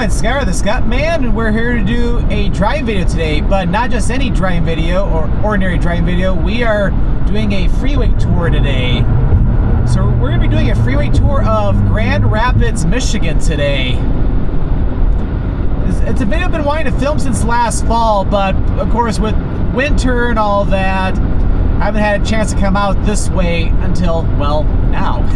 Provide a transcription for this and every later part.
everyone, Skylar the Scottman, and we're here to do a driving video today, but not just any driving video or ordinary driving video. We are doing a freeway tour today. So we're going to be doing a freeway tour of Grand Rapids, Michigan today. It's a video I've been wanting to film since last fall, but of course with winter and all that, I haven't had a chance to come out this way until, well, now.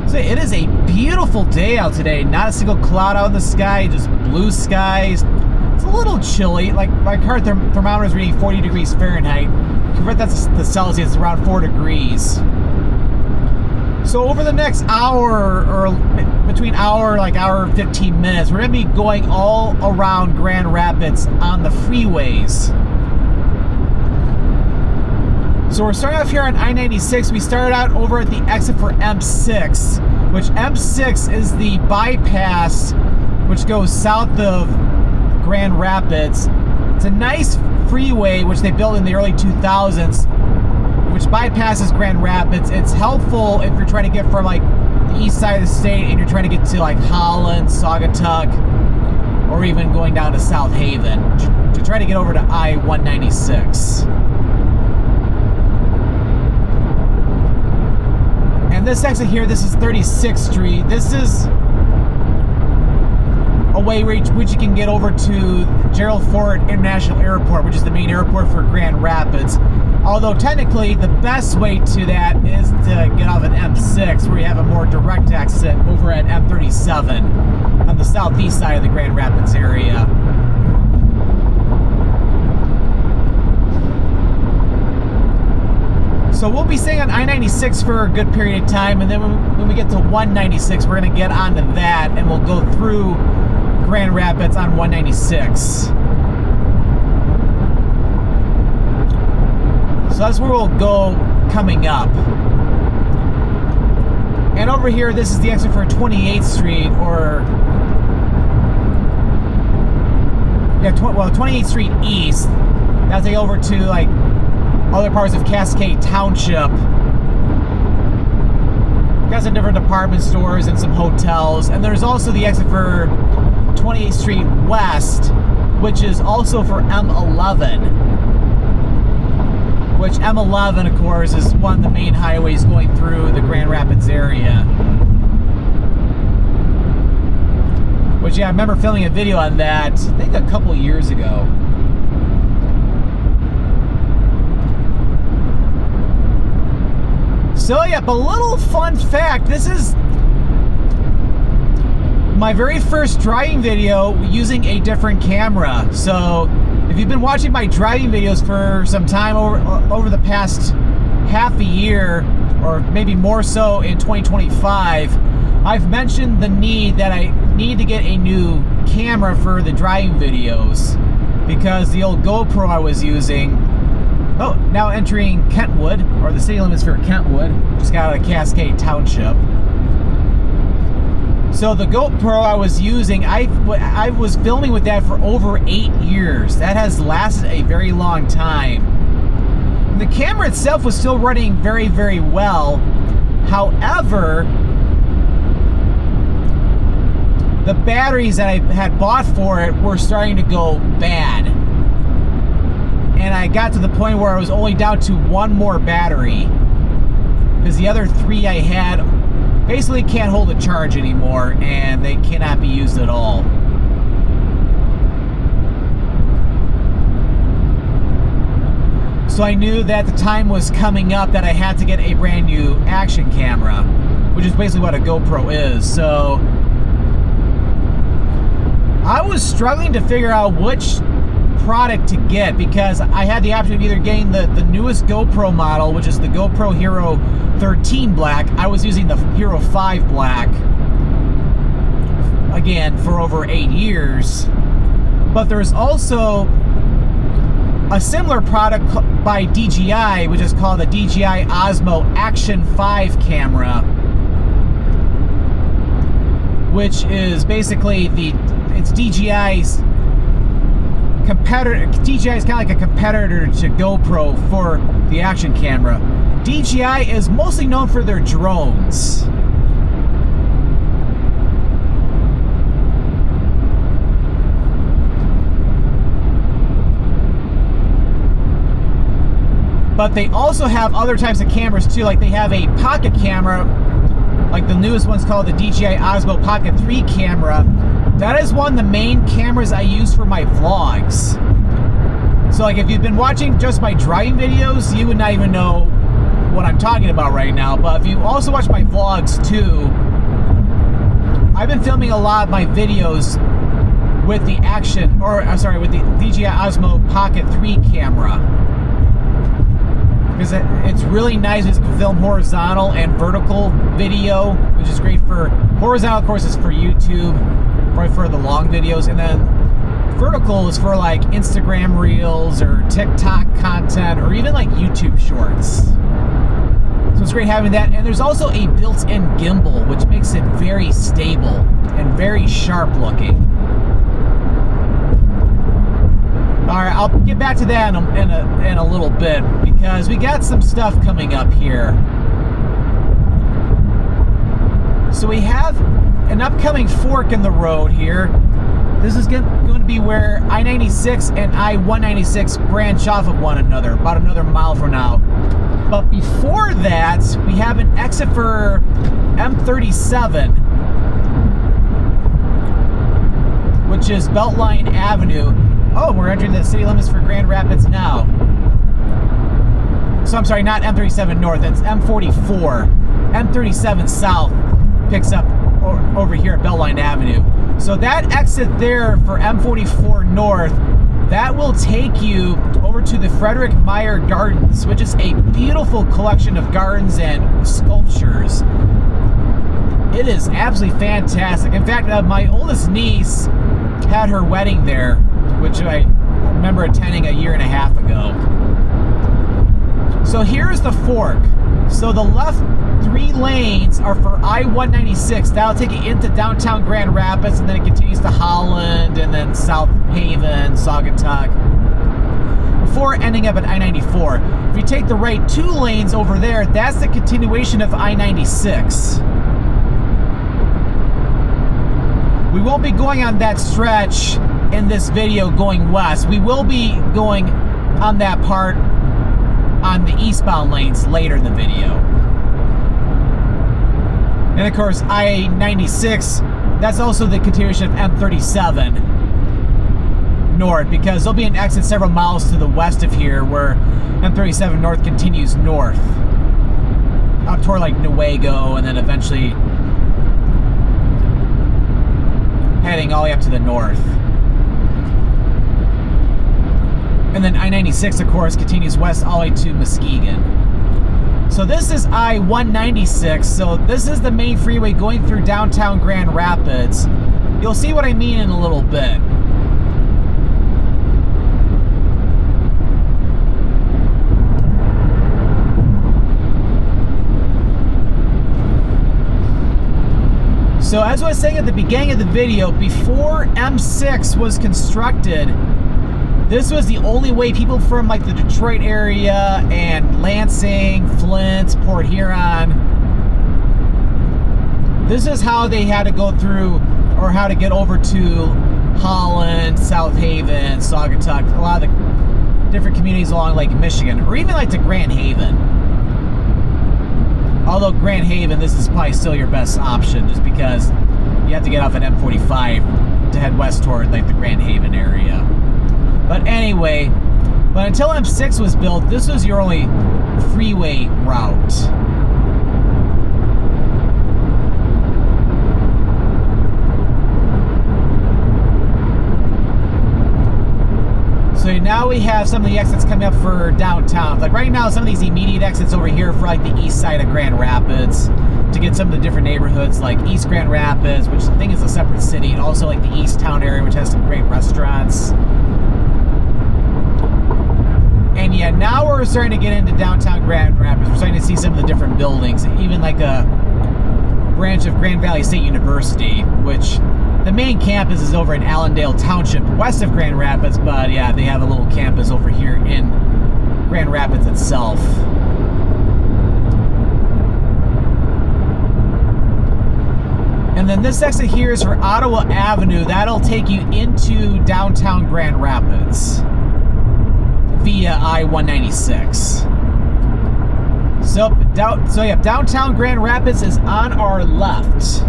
So it is a beautiful day out today. Not a single cloud out in the sky, just blue skies. It's a little chilly. Like my car thermometer is reading 40 degrees Fahrenheit. Convert that to Celsius, it's around 4 degrees. So over the next hour, or between hour and 15 minutes, we're going to be going all around Grand Rapids on the freeways. So we're starting off here on I-96. We started out over at the exit for M6, which M6 is the bypass which goes south of Grand Rapids. It's a nice freeway which they built in the early 2000s, which bypasses Grand Rapids. It's helpful if you're trying to get from like the east side of the state and you're trying to get to like Holland, Saugatuck, or even going down to South Haven to try to get over to I-196. And this exit here, this is 36th Street. This is a way which you can get over to Gerald Ford International Airport, which is the main airport for Grand Rapids. Although technically the best way to that is to get off at M6, where you have a more direct exit over at M37 on the southeast side of the Grand Rapids area. So we'll be staying on I-96 for a good period of time, and then when we get to 196, we're going to get onto that, and we'll go through Grand Rapids on 196. So that's where we'll go coming up. And over here, this is the exit for 28th Street, or 28th Street East. That'll take over to like other parts of Cascade Township. Got some different department stores and some hotels. And there's also the exit for 28th Street West, which is also for M11. Which M11, of course, is one of the main highways going through the Grand Rapids area. Which, yeah, I remember filming a video on that, I think a couple years ago. So yeah, but a little fun fact, this is my very first driving video using a different camera. So if you've been watching my driving videos for some time over the past half a year, or maybe more so in 2025, I've mentioned the need that I need to get a new camera for the driving videos, because the old GoPro I was using, now entering Kentwood, or the city limits for Kentwood. Just got out of Cascade Township. So the GoPro I was using, I was filming with that for over 8 years. That has lasted a very long time. And the camera itself was still running very, very well. However, the batteries that I had bought for it were starting to go bad. And I got to the point where I was only down to one more battery, because the other three I had basically can't hold a charge anymore, and they cannot be used at all. So I knew that the time was coming up that I had to get a brand new action camera, which is basically what a GoPro is. So I was struggling to figure out which product to get, because I had the option of either getting the newest GoPro model, which is the GoPro Hero 13 Black. I was using the Hero 5 Black, again, for over 8 years. But there's also a similar product by DJI, which is called the DJI Osmo Action 5 camera, which is basically it's DJI's competitor. DJI is kind of like a competitor to GoPro for the action camera. DJI is mostly known for their drones. But they also have other types of cameras too, like they have a pocket camera, like the newest one's called the DJI Osmo Pocket 3 camera. That is one of the main cameras I use for my vlogs. So like if you've been watching just my driving videos, you would not even know what I'm talking about right now. But if you also watch my vlogs too, I've been filming a lot of my videos with the Action, or I'm sorry, with the DJI Osmo Pocket 3 camera. Because it's really nice. You can film horizontal and vertical video, which is great for horizontal, of course, is for YouTube, probably for the long videos, and then vertical is for like Instagram Reels or TikTok content, or even like YouTube Shorts. So it's great having that. And there's also a built-in gimbal, which makes it very stable and very sharp looking. All right, I'll get back to that in a little bit, because we got some stuff coming up here. So we have an upcoming fork in the road here. This is going to be where I-96 and I-196 branch off of one another, about another mile from now. But before that, we have an exit for M37, which is Beltline Avenue. Oh, we're entering the city limits for Grand Rapids now. So I'm sorry, not M37 North, it's M44. M37 South picks up over here at Beltline Avenue. So that exit there for M44 North, that will take you over to the Frederick Meyer Gardens, which is a beautiful collection of gardens and sculptures. It is absolutely fantastic. In fact, my oldest niece had her wedding there, which I remember attending a year and a half ago. So here's the fork. So the left 3 lanes are for I-196. That'll take you into downtown Grand Rapids, and then it continues to Holland, and then South Haven, Saugatuck, before ending up at I-94. If you take the right 2 lanes over there, that's the continuation of I-96. We won't be going on that stretch in this video going west. We will be going on that part on the eastbound lanes later in the video. And of course, I-96, that's also the continuation of M37 North, because there'll be an exit several miles to the west of here where M37 North continues north up toward like Newaygo, and then eventually heading all the way up to the north. And then I-96, of course, continues west all the way to Muskegon. So this is I-196. So this is the main freeway going through downtown Grand Rapids. You'll see what I mean in a little bit. So as I was saying at the beginning of the video, before M6 was constructed, this was the only way people from like the Detroit area and Lansing, Flint, Port Huron, this is how they had to go through, or how to get over to Holland, South Haven, Saugatuck, a lot of the different communities along Lake Michigan, or even like to Grand Haven. Although Grand Haven, this is probably still your best option, just because you have to get off at M45 to head west toward like the Grand Haven area. But anyway, but until M6 was built, this was your only freeway route. So now we have some of the exits coming up for downtown. Like right now, some of these immediate exits over here for like the east side of Grand Rapids to get some of the different neighborhoods like East Grand Rapids, which I think is a separate city, and also like the East Town area, which has some great restaurants. And yeah, now we're starting to get into downtown Grand Rapids. We're starting to see some of the different buildings, even like a branch of Grand Valley State University, which the main campus is over in Allendale Township, west of Grand Rapids, but yeah, they have a little campus over here in Grand Rapids itself. And then this exit here is for Ottawa Avenue. That'll take you into downtown Grand Rapids via I-196. So yeah, downtown Grand Rapids is on our left.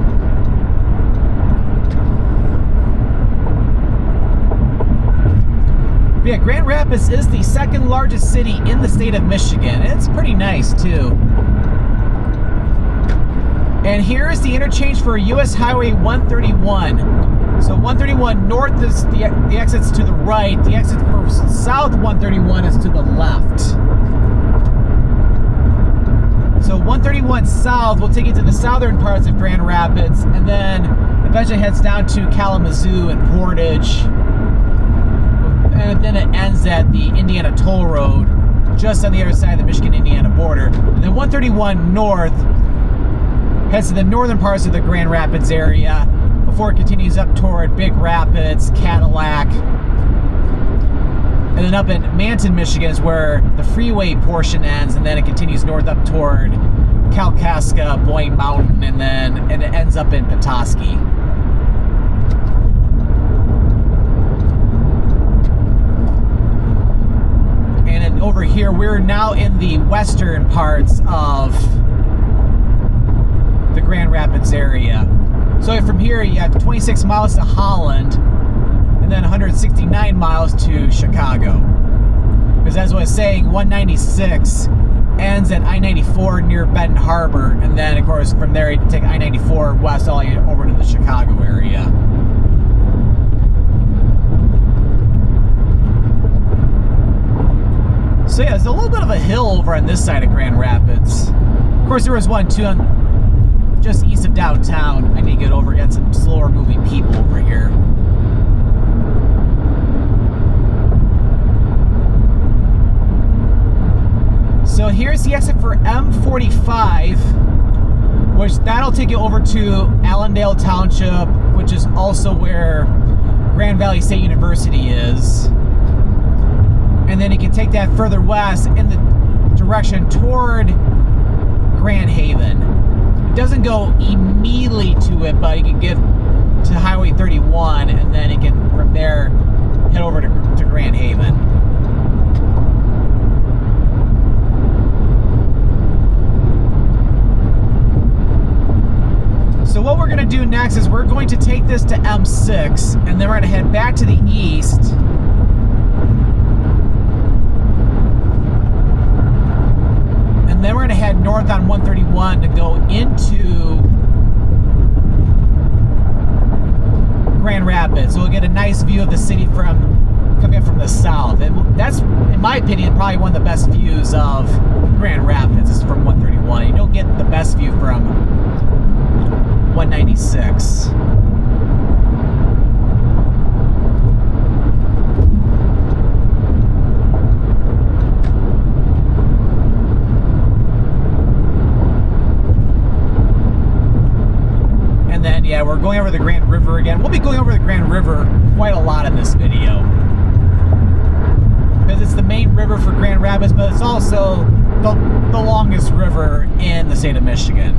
But yeah, Grand Rapids is the second largest city in the state of Michigan. It's pretty nice too. And here is the interchange for US Highway 131. So 131 north is the exit's to the right. The exit for South 131 is to the left. So 131 South will take you to the southern parts of Grand Rapids, and then eventually heads down to Kalamazoo and Portage. And then it ends at the Indiana Toll Road, just on the other side of the Michigan-Indiana border. And then 131 North heads to the northern parts of the Grand Rapids area before it continues up toward Big Rapids, Cadillac. And then up in Manton, Michigan is where the freeway portion ends, and then it continues north up toward Kalkaska, Boyne Mountain, and it ends up in Petoskey. And then over here, we're now in the western parts of the Grand Rapids area. So from here, you have 26 miles to Holland, and then 169 miles to Chicago. Because as I was saying, 196 ends at I-94 near Benton Harbor, and then of course from there you take I-94 west all the way over to the Chicago area. So yeah, there's a little bit of a hill over on this side of Grand Rapids. Of course there was one too on just east of downtown. I need to get over, get some slower moving people over here. So here's the exit for M45, which that'll take you over to Allendale Township, which is also where Grand Valley State University is. And then you can take that further west in the direction toward Grand Haven. It doesn't go immediately to it, but you can get to Highway 31, and then you can from there head over to Grand Haven. So what we're going to do next is we're going to take this to M6, and then we're going to head back to the east. And then we're going to head north on 131 to go into Grand Rapids. So we'll get a nice view of the city coming up from the south. And that's, in my opinion, probably one of the best views of Grand Rapids is from 131. You don't get the best view from 196. And then, yeah, we're going over the Grand River again. We'll be going over the Grand River quite a lot in this video, because it's the main river for Grand Rapids, but it's also the longest river in the state of Michigan.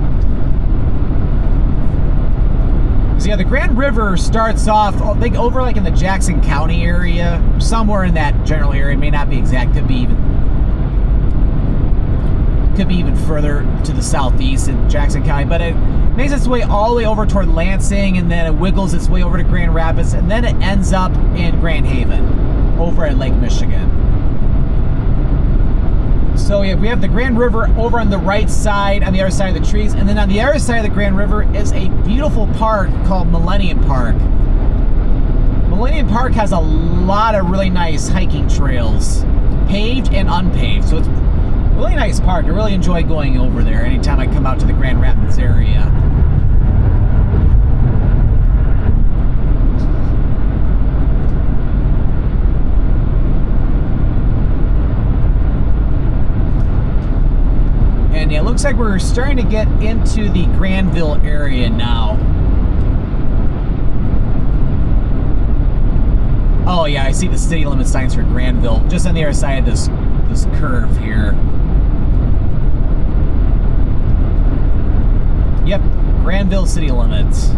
So yeah, the Grand River starts off, I think, over like in the Jackson County area, somewhere in that general area. It may not be exact, could be even further to the southeast in Jackson County, but it makes its way all the way over toward Lansing, and then it wiggles its way over to Grand Rapids, and then it ends up in Grand Haven, over at Lake Michigan. So yeah, we have the Grand River over on the right side, on the other side of the trees, and then on the other side of the Grand River is a beautiful park called Millennium Park. Millennium Park has a lot of really nice hiking trails, paved and unpaved, so it's a really nice park. I really enjoy going over there anytime I come out to the Grand Rapids area. And yeah, it looks like we're starting to get into the Granville area now. Oh yeah, I see the city limit signs for Granville just on the other side of this curve here. Yep, Granville city limits.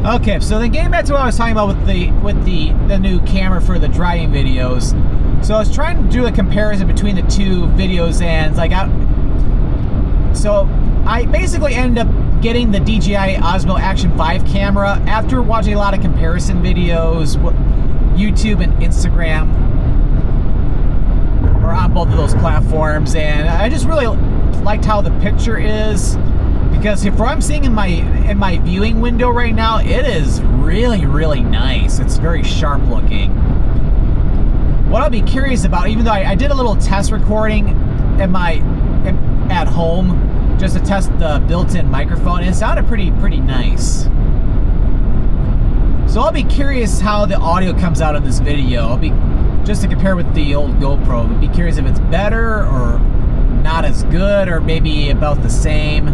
Okay, so then getting back to what I was talking about with the new camera for the driving videos. So I was trying to do a comparison between the two videos, and so I basically ended up getting the DJI Osmo Action 5 camera after watching a lot of comparison videos, YouTube and Instagram, or on both of those platforms, and I just really liked how the picture is. Because if I'm seeing in my viewing window right now, it is really, really nice. It's very sharp looking. What I'll be curious about, even though I did a little test recording at home just to test the built-in microphone, it sounded pretty nice. So I'll be curious how the audio comes out in this video. Just to compare with the old GoPro. I'll be curious if it's better or not as good, or maybe about the same.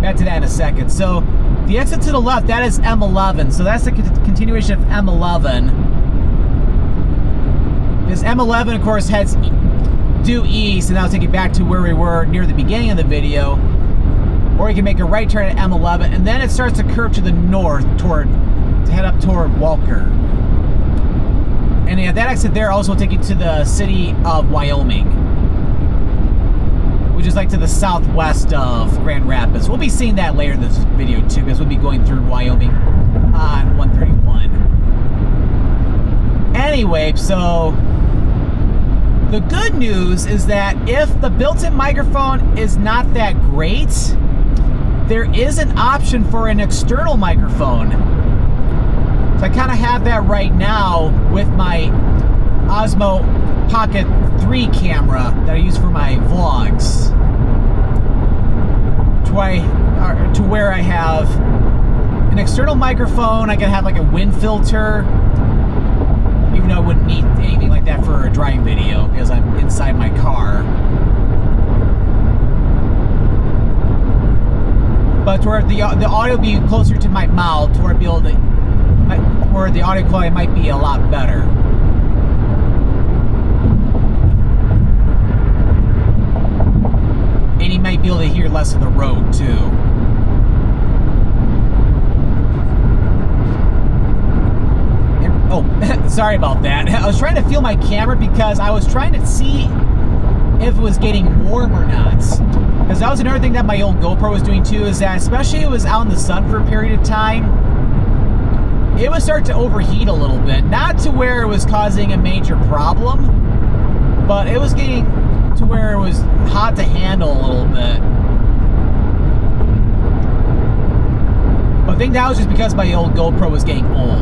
Back to that in a second. So the exit to the left, that is M11. So that's the continuation of M11. This M11, of course, heads due east, and that'll take you back to where we were near the beginning of the video. Or you can make a right turn at M11, and then it starts to curve to the north to head up toward Walker. And yeah, that exit there also will take you to the city of Wyoming, which is like to the southwest of Grand Rapids. We'll be seeing that later in this video too, because we'll be going through Wyoming on 131. Anyway, so the good news is that if the built-in microphone is not that great, there is an option for an external microphone. So I kind of have that right now with my Osmo Pocket 3 camera that I use for my vlogs, to where I have an external microphone. I can have like a wind filter, even though I wouldn't need anything like that for a driving video because I'm inside my car. But where the audio will be closer to my mouth, where where the audio quality might be a lot better. And you might be able to hear less of the road too. Oh, sorry about that. I was trying to feel my camera because I was trying to see if it was getting warm or not. Because that was another thing that my old GoPro was doing too, is that especially if it was out in the sun for a period of time, it would start to overheat a little bit. Not to where it was causing a major problem, but it was getting to where it was hot to handle a little bit. But I think that was just because my old GoPro was getting old.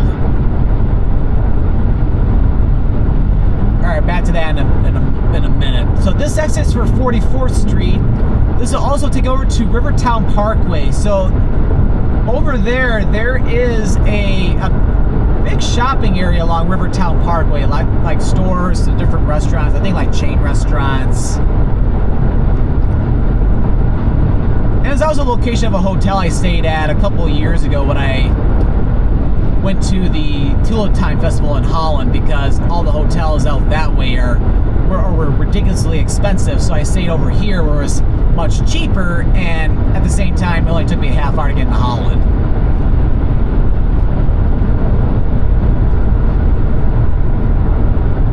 Alright, back to that in a minute. So this exit's for 44th Street. This will also take over to Rivertown Parkway. So over there is a big shopping area along Rivertown Parkway, like stores, different restaurants, I think like chain restaurants. And there's also a location of a hotel I stayed at a couple of years ago when I went to the Tulip Time Festival in Holland, because all the hotels out that way were ridiculously expensive. So I stayed over here where it was much cheaper, and at the same time it only took me a half hour to get into Holland.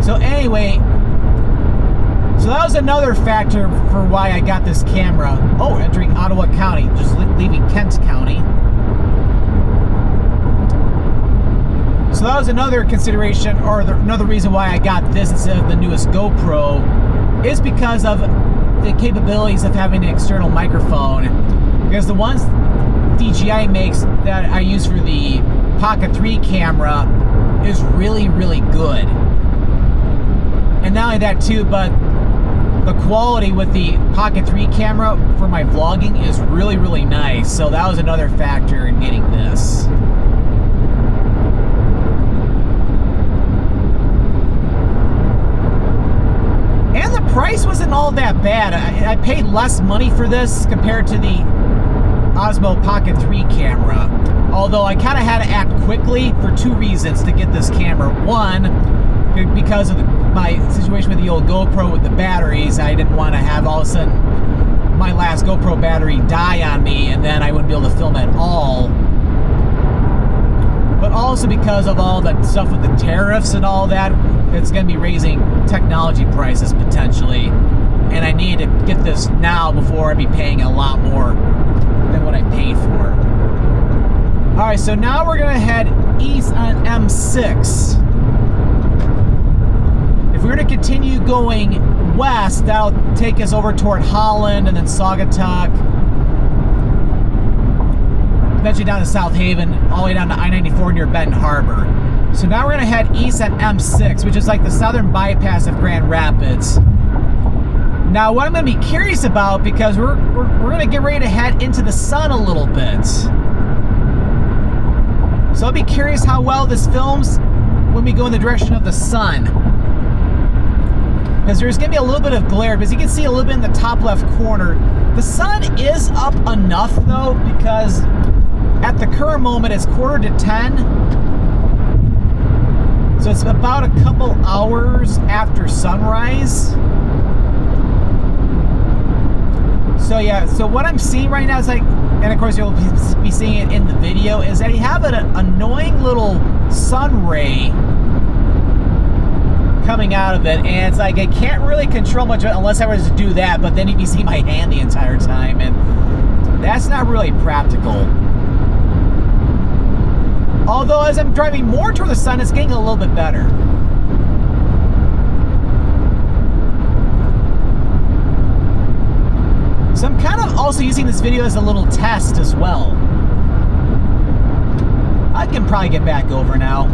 So anyway, so that was another factor for why I got this camera. Oh, entering Ottawa County, just leaving Kent County. So that was another consideration, or another reason why I got this instead of the newest GoPro, is because of the capabilities of having an external microphone. Because the ones DJI makes that I use for the Pocket 3 camera is really, really good. And not only that too, but the quality with the Pocket 3 camera for my vlogging is really, really nice. So that was another factor in getting this. And the price wasn't all that bad. I paid less money for this compared to the Osmo Pocket 3 camera. Although I kind of had to act quickly for two reasons to get this camera. One, because of my situation with the old GoPro with the batteries, I didn't want to have all of a sudden my last GoPro battery die on me and then I wouldn't be able to film at all. but also because of all the stuff with the tariffs and all that, it's going to be raising technology prices potentially. And I need to get this now before I be paying a lot more than what I paid for. Alright, so now we're going to head east on M6. If we're going to continue going west, that'll take us over toward Holland and then Saugatuck, eventually down to South Haven, all the way down to I-94 near Benton Harbor. So now we're going to head east on M6, which is like the southern bypass of Grand Rapids. Now, what I'm going to be curious about, because we're going to get ready to head into the sun a little bit. So I'll be curious how well this films when we go in the direction of the sun. Because there's going to be a little bit of glare, because you can see a little bit in the top left corner. The sun is up enough, though, because at the current moment it's 9:45. So it's about a couple hours after sunrise. So yeah, so what I'm seeing right now is like, and of course you'll be seeing it in the video, is that you have an annoying little sun ray coming out of it, and it's like I can't really control much of it unless I was to do that, but then you'd be seeing my hand the entire time, and that's not really practical. Although as I'm driving more toward the sun, it's getting a little bit better. So I'm kind of also using this video as a little test as well. I can probably get back over now.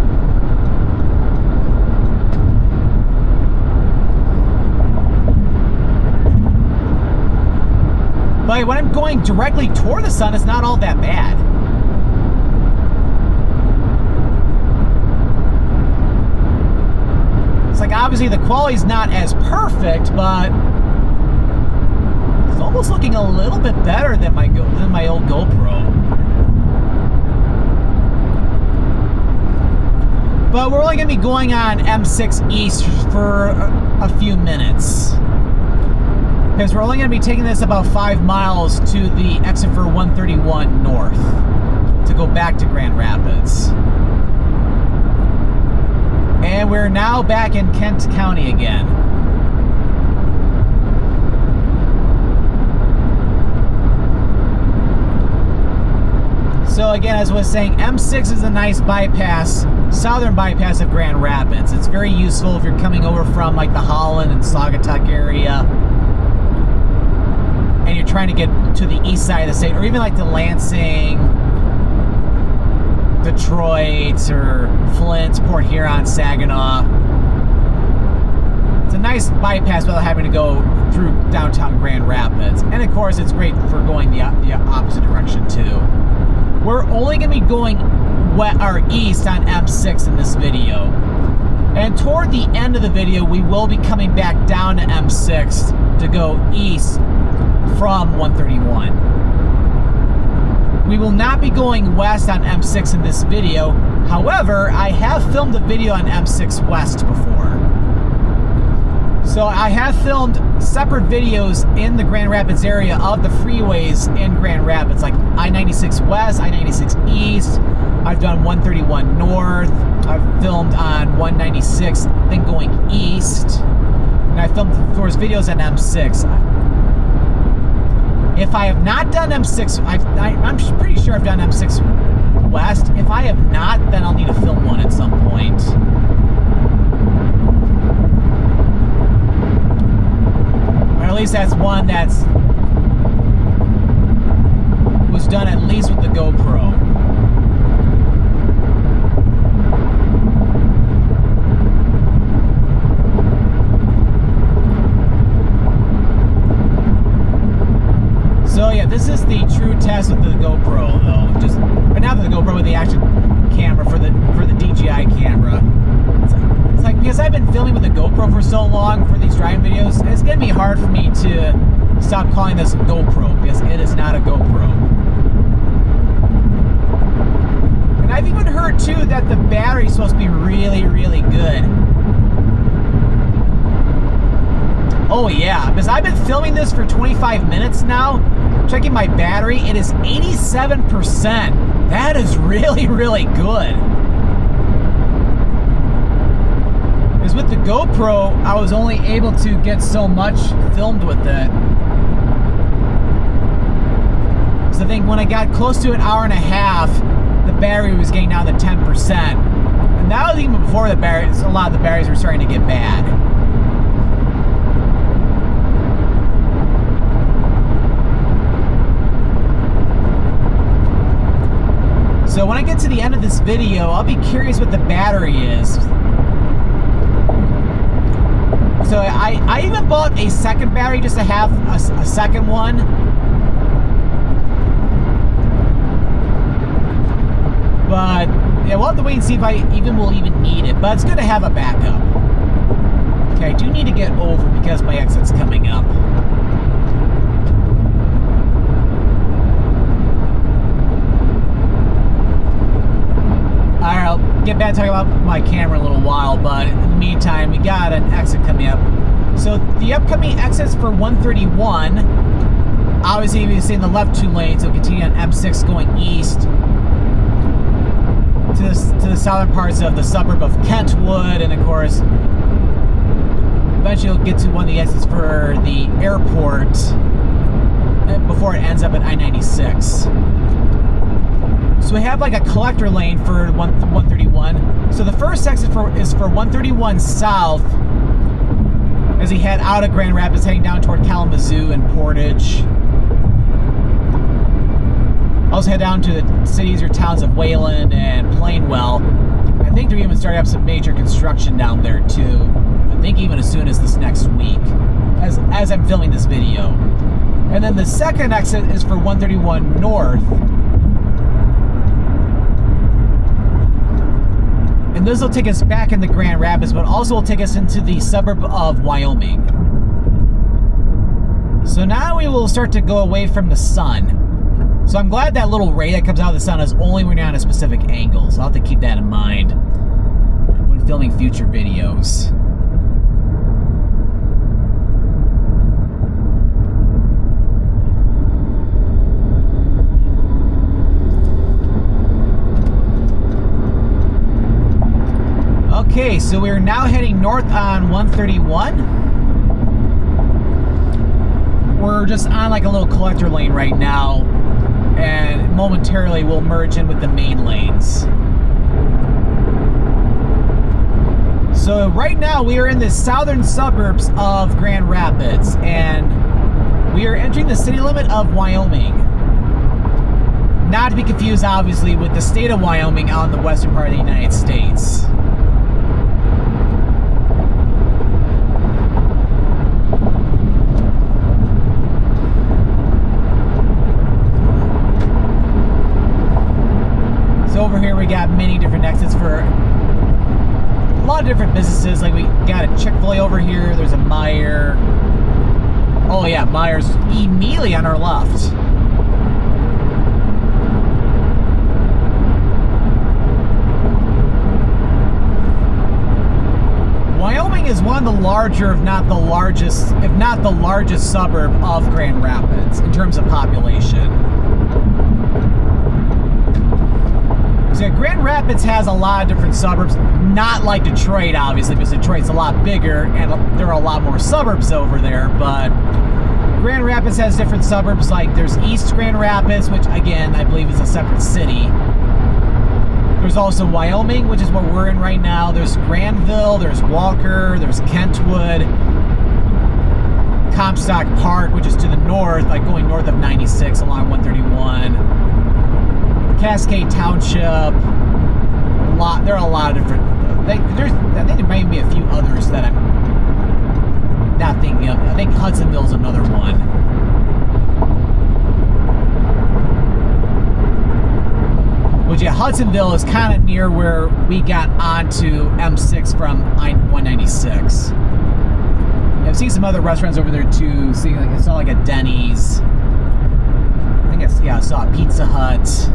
But when I'm going directly toward the sun, it's not all that bad. It's like obviously the quality's not as perfect, but it's almost looking a little bit better than my old GoPro. But we're only going to be going on M6 East for a few minutes. Because we're only going to be taking this about 5 miles to the exit for 131 North to go back to Grand Rapids. And we're now back in Kent County again. So again, as I was saying, M6 is a nice bypass, southern bypass of Grand Rapids. It's very useful if you're coming over from like the Holland and Saugatuck area and you're trying to get to the east side of the state, or even like to Lansing, Detroit, or Flint, Port Huron, Saginaw. It's a nice bypass without having to go through downtown Grand Rapids. And of course, it's great for going the opposite direction too. We're only going to be going east on M6 in this video. And toward the end of the video, we will be coming back down to M6 to go east from 131. We will not be going west on M6 in this video. However, I have filmed a video on M6 West before. So I have filmed separate videos in the Grand Rapids area of the freeways in Grand Rapids, like I-96 West, I-96 East. I've done 131 North. I've filmed on 196, then going east. And I filmed, of course, videos on M6. If I have not done M6, I'm pretty sure I've done M6 West. If I have not, then I'll need to film one at some point. Or at least that's one that's was done at least with the GoPro. So yeah, this is the true test with the GoPro though. Or not the GoPro, with the action camera for the DJI camera. It's like because I've been filming with the GoPro for so long for these driving videos, it's gonna be hard for me to stop calling this a GoPro because it is not a GoPro. And I've even heard too that the battery's supposed to be really, really good. Oh yeah, because I've been filming this for 25 minutes now. Checking my battery, it is 87%. That is really, really good. Because with the GoPro, I was only able to get so much filmed with it. So I think when I got close to an hour and a half, the battery was getting down to 10%. And that was even before the batteries, a lot of the batteries were starting to get bad. So when I get to the end of this video, I'll be curious what the battery is. So I even bought a second battery just to have a second one. But yeah, we'll have to wait and see if I will even need it. But it's good to have a backup. Okay, I do need to get over because my exit's coming up. Alright, I'll get back to talking about my camera in a little while, but in the meantime, we got an exit coming up. So the upcoming exits for 131, obviously we've seen the left 2 lanes, it'll continue on M6 going east to the southern parts of the suburb of Kentwood, and of course, eventually you'll get to one of the exits for the airport before it ends up at I-96. So we have like a collector lane for 131. So the first exit is for 131 south as he head out of Grand Rapids, heading down toward Kalamazoo and Portage. Also head down to the cities or towns of Wayland and Plainwell. I think they're even starting up some major construction down there too. I think even as soon as this next week, as I'm filming this video. And then the second exit is for 131 north. And this will take us back into Grand Rapids, but also will take us into the suburb of Wyoming. So now we will start to go away from the sun. So I'm glad that little ray that comes out of the sun is only when you're on a specific angle. So I'll have to keep that in mind when filming future videos. Okay, so we're now heading north on 131. We're just on like a little collector lane right now, and momentarily we'll merge in with the main lanes. So right now we are in the southern suburbs of Grand Rapids, and we are entering the city limit of Wyoming. Not to be confused, obviously, with the state of Wyoming out in the western part of the United States. So over here we got many different exits for a lot of different businesses. Like we got a Chick-fil-A over here, there's a Meijer. Oh yeah, Meijer's immediately on our left. Wyoming is one of the larger, if not the largest suburb of Grand Rapids in terms of population. So Grand Rapids has a lot of different suburbs, not like Detroit, obviously, because Detroit's a lot bigger and there are a lot more suburbs over there, but Grand Rapids has different suburbs. Like there's East Grand Rapids, which again, I believe is a separate city. There's also Wyoming, which is what we're in right now. There's Granville, there's Walker, there's Kentwood, Comstock Park, which is to the north, like going north of 96 along 131. Cascade Township, there are a lot of different, I think there might be a few others that I'm not thinking of. I think Hudsonville's another one. Which, yeah, Hudsonville is kind of near where we got onto M6 from I-196. I've seen some other restaurants over there too. See, like, it's not like a Denny's. I think I saw a Pizza Hut.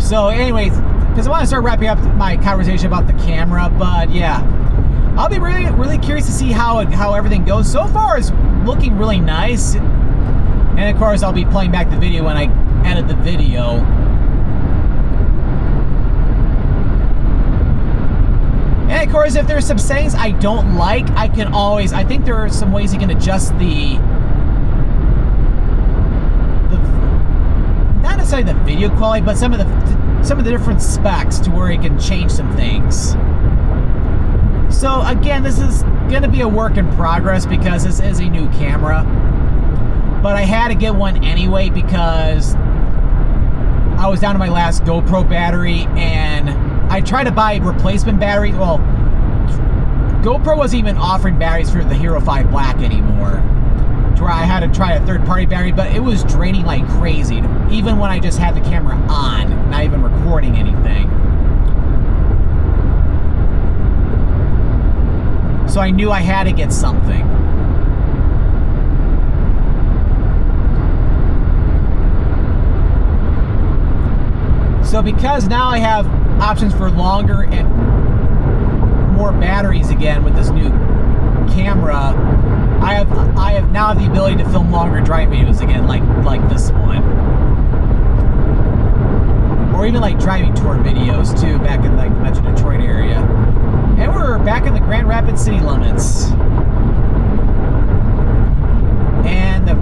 So anyways, because I want to start wrapping up my conversation about the camera, but yeah, I'll be really curious to see how everything goes. So far, it's looking really nice, and of course, I'll be playing back the video when I edit the video. And of course, if there's some settings I don't like, I think there are some ways you can adjust not necessarily the video quality, but some of the different specs to where you can change some things. So again, this is going to be a work in progress because this is a new camera. But I had to get one anyway because I was down to my last GoPro battery, and I tried to buy replacement batteries. Well, GoPro wasn't even offering batteries for the Hero 5 Black anymore, to where I had to try a third-party battery, but it was draining like crazy, even when I just had the camera on, not even recording anything. So I knew I had to get something. So because now I have options for longer and more batteries again with this new camera, I have now the ability to film longer driving videos again, like this one, or even like driving tour videos too, back in like the Metro Detroit area. And we're back in the Grand Rapids city limits, and the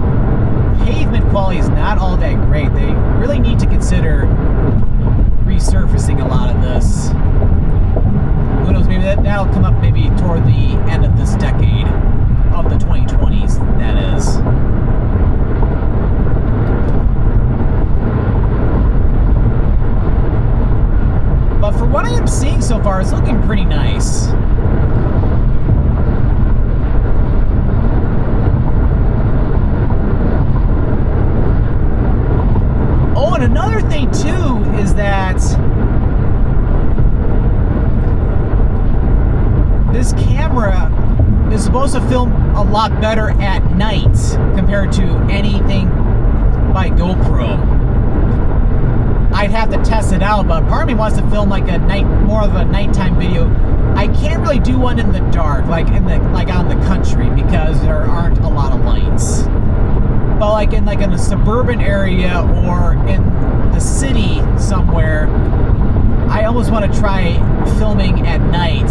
pavement quality is not all that great. They really need to consider resurfacing a lot of this. Who knows, maybe that'll come up maybe toward the end of this decade, of the 2020s, that is. But for what I am seeing so far, it's looking pretty nice. Oh, and another thing too is that this camera is supposed to film a lot better at night compared to anything by GoPro. I'd have to test it out, but part of me wants to film like more of a nighttime video. I can't really do one in the dark, like out in the country, because there aren't a lot of lights. But like in a suburban area or in the city somewhere, I almost want to try filming at night.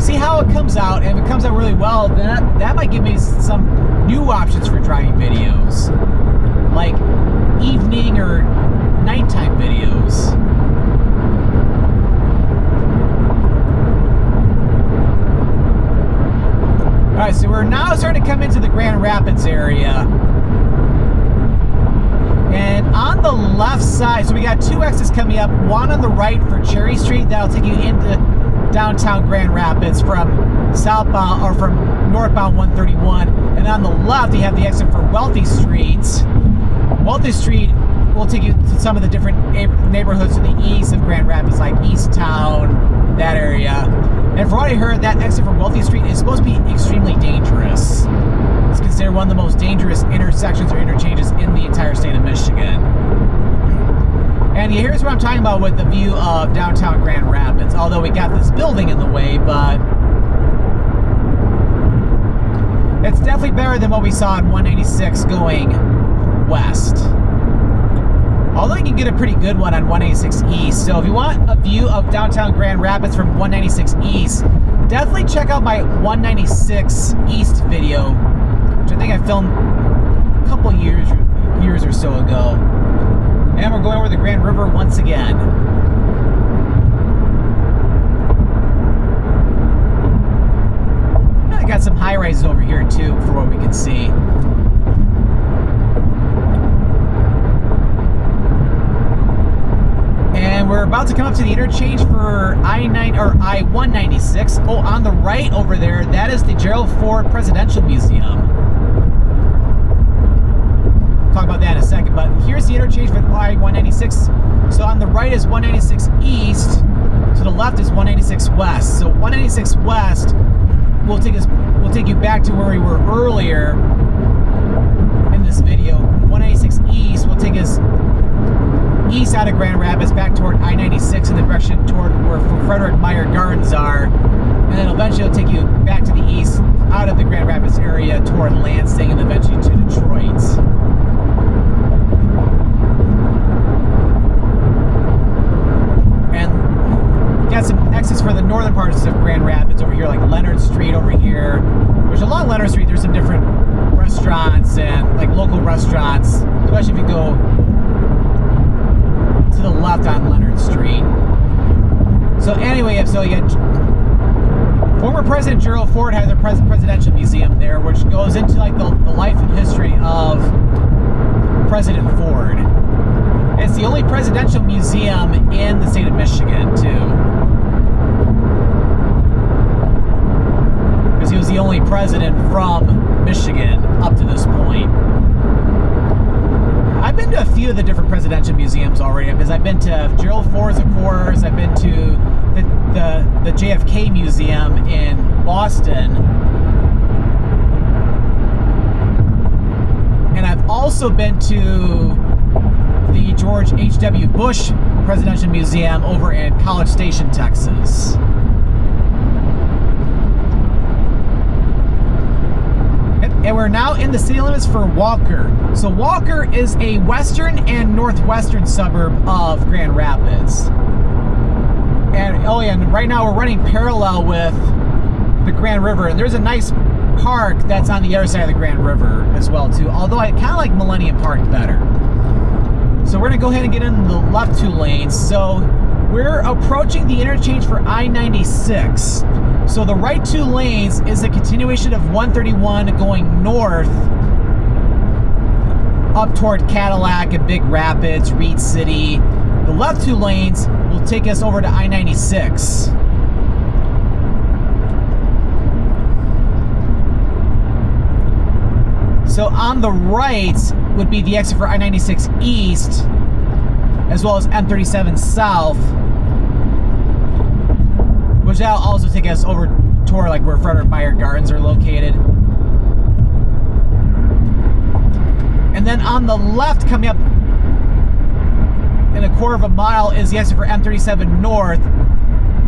See how it comes out, and if it comes out really well, then that might give me some new options for driving videos, like evening or nighttime videos. Alright, so we're now starting to come into the Grand Rapids area. And on the left side, so we got two exits coming up, one on the right for Cherry Street, that'll take you into downtown Grand Rapids from southbound or from northbound 131, and on the left you have the exit for Wealthy Street. Wealthy Street will take you to some of the different neighborhoods to the east of Grand Rapids, like East Town, that area. And from what I heard, that exit for Wealthy Street is supposed to be extremely dangerous. It's considered one of the most dangerous intersections or interchanges in the entire state of Michigan. And here's what I'm talking about with the view of downtown Grand Rapids, although we got this building in the way, but it's definitely better than what we saw in 196 going west. Although you can get a pretty good one on 196 East. So if you want a view of downtown Grand Rapids from 196 East, definitely check out my 196 East video, which I think I filmed a couple years or so ago. And we're going over the Grand River once again. And I got some high rises over here too, for what we can see. And we're about to come up to the interchange for I-196. Oh, on the right over there, that is the Gerald Ford Presidential Museum. Talk about that in a second, but here's the interchange for I-196. So on the right is 196 East, to the left is 196 West. So 196 West will take you back to where we were earlier in this video. 196 East will take us east out of Grand Rapids back toward I-96 in the direction toward where Frederick Meyer Gardens are. And then eventually it'll take you back to the east out of the Grand Rapids area toward Lansing and eventually to Detroit. And got some exits for the northern parts of Grand Rapids over here, like Leonard Street over here. Which along Leonard Street there's some different restaurants and like local restaurants, especially if you go to the left on Leonard Street. So anyway, so you got former President Gerald Ford has a presidential museum there, which goes into like the life and history of President Ford. It's the only presidential museum in the state of Michigan too, because he was the only president from Michigan up to this point. I've been to a few of the different presidential museums already, because I've been to Gerald Ford's, of course. I've been to the JFK Museum in Boston. And I've also been to the George H.W. Bush Presidential Museum over in College Station, Texas. And we're now in the city limits for Walker. So Walker is a western and northwestern suburb of Grand Rapids. And oh yeah, and right now we're running parallel with the Grand River, and there's a nice park that's on the other side of the Grand River as well too, although I kind of like Millennium Park better. So we're gonna go ahead and get in the left two lanes. So we're approaching the interchange for I-96. So the right two lanes is a continuation of 131 going north up toward Cadillac and Big Rapids, Reed City. The left two lanes will take us over to I-96. So on the right would be the exit for I-96 East, as well as M37 South, which that'll also take us over toward like where Frederick Meyer Gardens are located. And then on the left, coming up in a quarter of a mile, is the exit for M37 North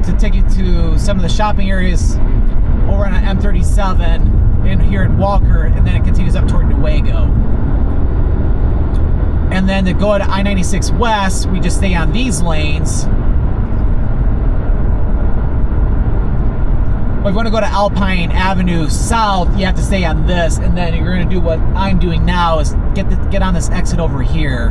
to take you to some of the shopping areas over on M37 in here in Walker, and then it continues up toward Newaygo. And then to go to I-96 West, we just stay on these lanes. But if you want to go to Alpine Avenue South, you have to stay on this, and then you're going to do what I'm doing now, is get on this exit over here.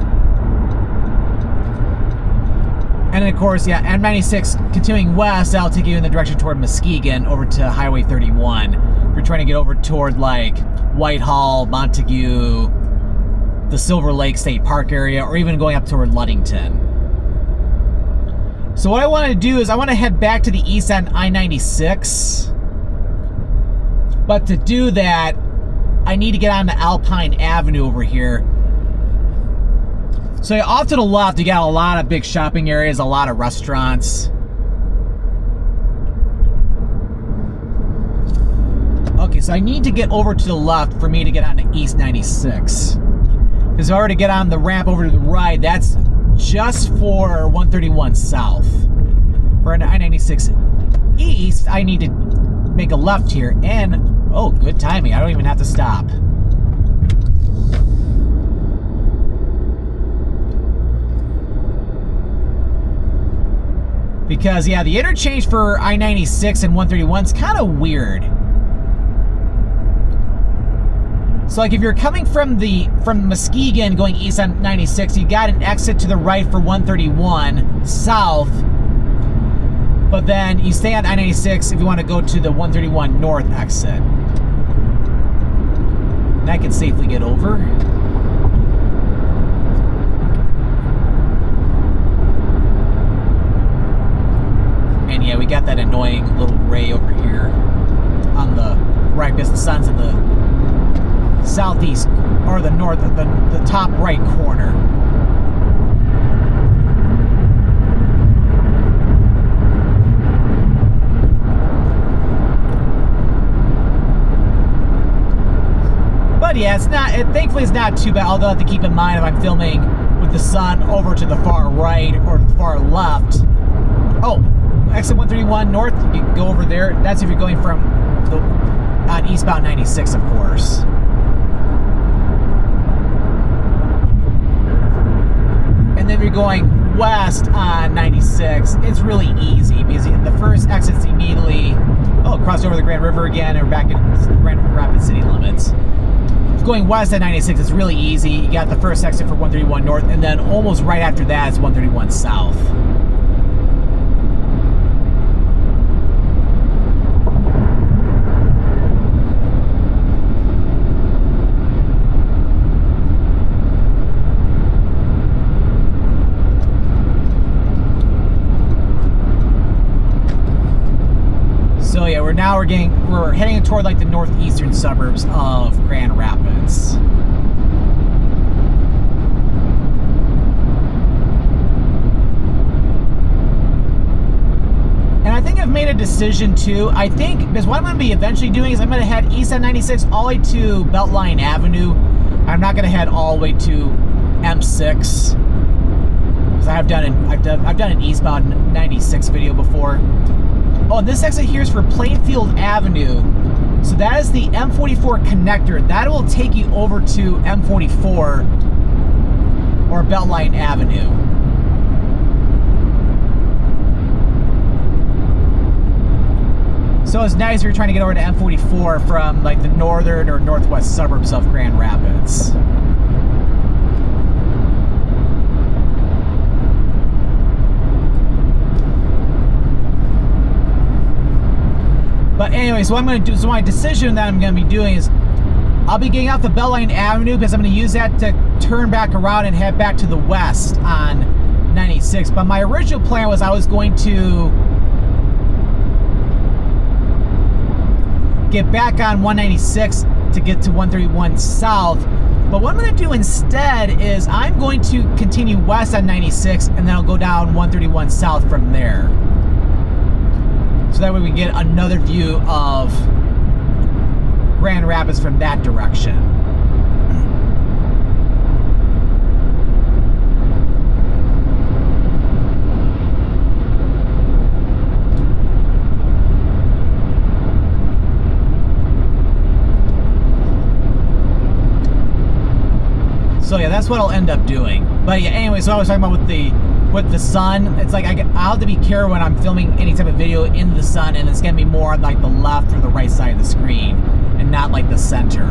And then of course, yeah, M96 continuing west, that'll take you in the direction toward Muskegon over to Highway 31. If you're trying to get over toward like Whitehall, Montague, the Silver Lake State Park area, or even going up toward Ludington. So what I want to do is I want to head back to the east on I-96. But to do that, I need to get onto Alpine Avenue over here. So off to the left, you got a lot of big shopping areas, a lot of restaurants. Okay, so I need to get over to the left for me to get onto East 96. Because if I were to get on the ramp over to the right, that's just for 131 South. For an I-96 East, I need to make a left here, and oh, good timing, I don't even have to stop. Because yeah, the interchange for I-96 and 131 is kind of weird. So like if you're coming from Muskegon going east on 96, you got an exit to the right for 131 South. But then you stay on I-96 if you want to go to the 131 North exit. And I can safely get over. And yeah, we got that annoying little ray over here on the right, because the sun's in the southeast, or the north, the top right corner. But yeah, thankfully it's not too bad, although I have to keep in mind if I'm filming with the sun over to the far right or the far left. Oh, exit 131 north, you can go over there. That's if you're going from on eastbound 96, of course. And then if you're going west on 96, it's really easy because the first exit's immediately, crossed over the Grand River again, and we're back in Grand Rapids city limits. Going west at 96 is really easy. You got the first exit for 131 north, and then almost right after that is 131 south. So yeah, we're heading toward like the northeastern suburbs of Grand Rapids. And I think I've made a decision too. I think, because what I'm going to be eventually doing is I'm going to head east on 96 all the way to Beltline Avenue. I'm not going to head all the way to M6. Because I've done an eastbound 96 video before. Oh, and this exit here is for Plainfield Avenue. So that is the M44 connector. That will take you over to M44 or Beltline Avenue. So it's nice if you're trying to get over to M44 from like the northern or northwest suburbs of Grand Rapids. But anyways, what I'm going to do, so my decision that I'm going to be doing is I'll be getting off the Beltline Avenue because I'm going to use that to turn back around and head back to the west on 96. But my original plan was I was going to get back on 196 to get to 131 south. But what I'm going to do instead is I'm going to continue west on 96 and then I'll go down 131 south from there. So that way we get another view of Grand Rapids from that direction. So yeah, that's what I'll end up doing. But yeah, anyway, so I was talking about with the sun, it's like I'll have to be careful when I'm filming any type of video in the sun, and it's gonna be more on like the left or the right side of the screen and not like the center.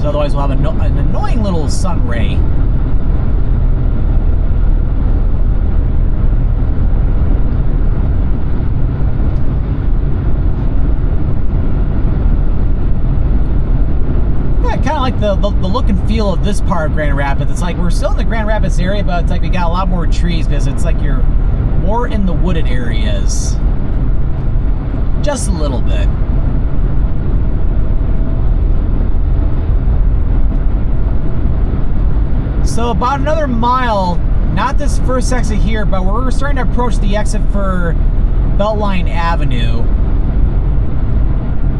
So otherwise we'll have an annoying little sun ray. Kind of like the look and feel of this part of Grand Rapids. It's like we're still in the Grand Rapids area, but it's like we got a lot more trees because it's like you're more in the wooded areas. Just a little bit. So about another mile, not this first exit here, but we're starting to approach the exit for Beltline Avenue.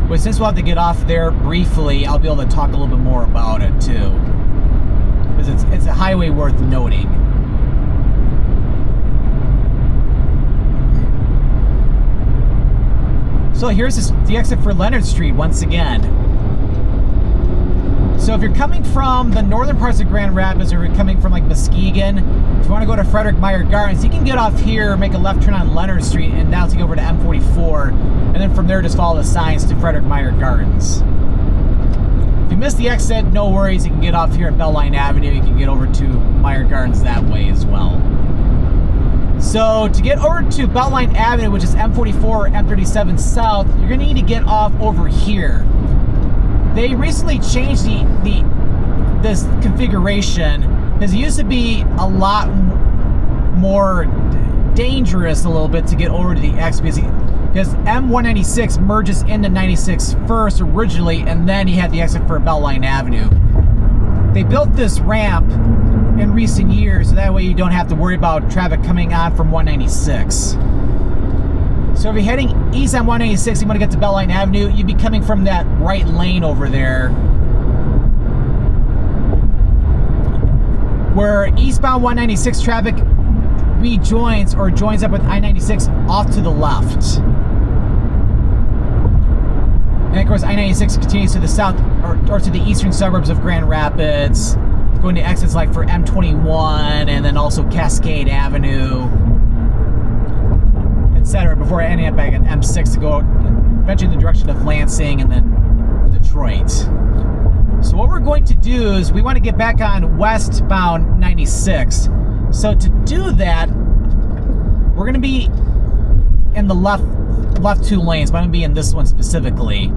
But since we'll have to get off there briefly, I'll be able to talk a little bit more about it too. Because it's a highway worth noting. So here's the exit for Leonard Street once again. So if you're coming from the northern parts of Grand Rapids, or you're coming from like Muskegon, if you want to go to Frederick Meyer Gardens, you can get off here, make a left turn on Leonard Street, and now take over to M44, and then from there just follow the signs to Frederick Meyer Gardens. If you miss the exit, no worries, you can get off here at Beltline Avenue, you can get over to Meyer Gardens that way as well. So to get over to Beltline Avenue, which is M44 or M37 South, you're going to need to get off over here. They recently changed this configuration because it used to be a lot more dangerous a little bit to get over to the X because M196 merges into 96 first originally, and then you had the exit for Beltline Avenue. They built this ramp in recent years so that way you don't have to worry about traffic coming on from 196. So if you're heading east on 196, you want to get to Beltline Avenue, you'd be coming from that right lane over there. where eastbound 196 traffic rejoins or joins up with I-96 off to the left. And of course, I-96 continues to the south or to the eastern suburbs of Grand Rapids, going to exits like for M21 and then also Cascade Avenue, etc. before ending up back at M6 to go eventually in the direction of Lansing and then Detroit. So what we're going to do is we want to get back on westbound 96. So to do that, we're going to be in the left 2 lanes, but I'm going to be in this one specifically.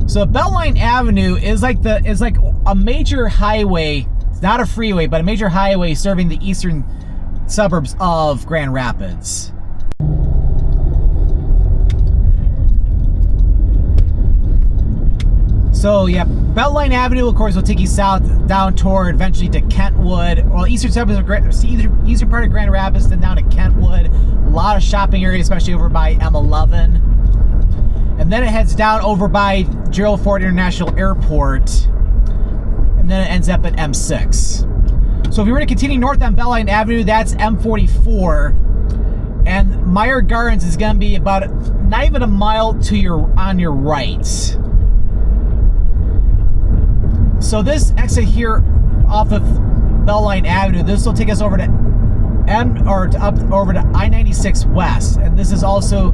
So Beltline Avenue is like a major highway. It's not a freeway, but a major highway serving the eastern suburbs of Grand Rapids. So yeah, Beltline Avenue, of course, will take you south down toward eventually to Kentwood. Well, eastern suburbs of eastern part of Grand Rapids, then down to Kentwood. A lot of shopping areas, especially over by M11. And then it heads down over by Gerald Ford International Airport. And then it ends up at M6. So if you were to continue north on Beltline Avenue, that's M44. And Meyer Gardens is going to be about not even a mile to on your right. So this exit here off of Beltline Avenue, this will take us over to over to I-96 West, and this is also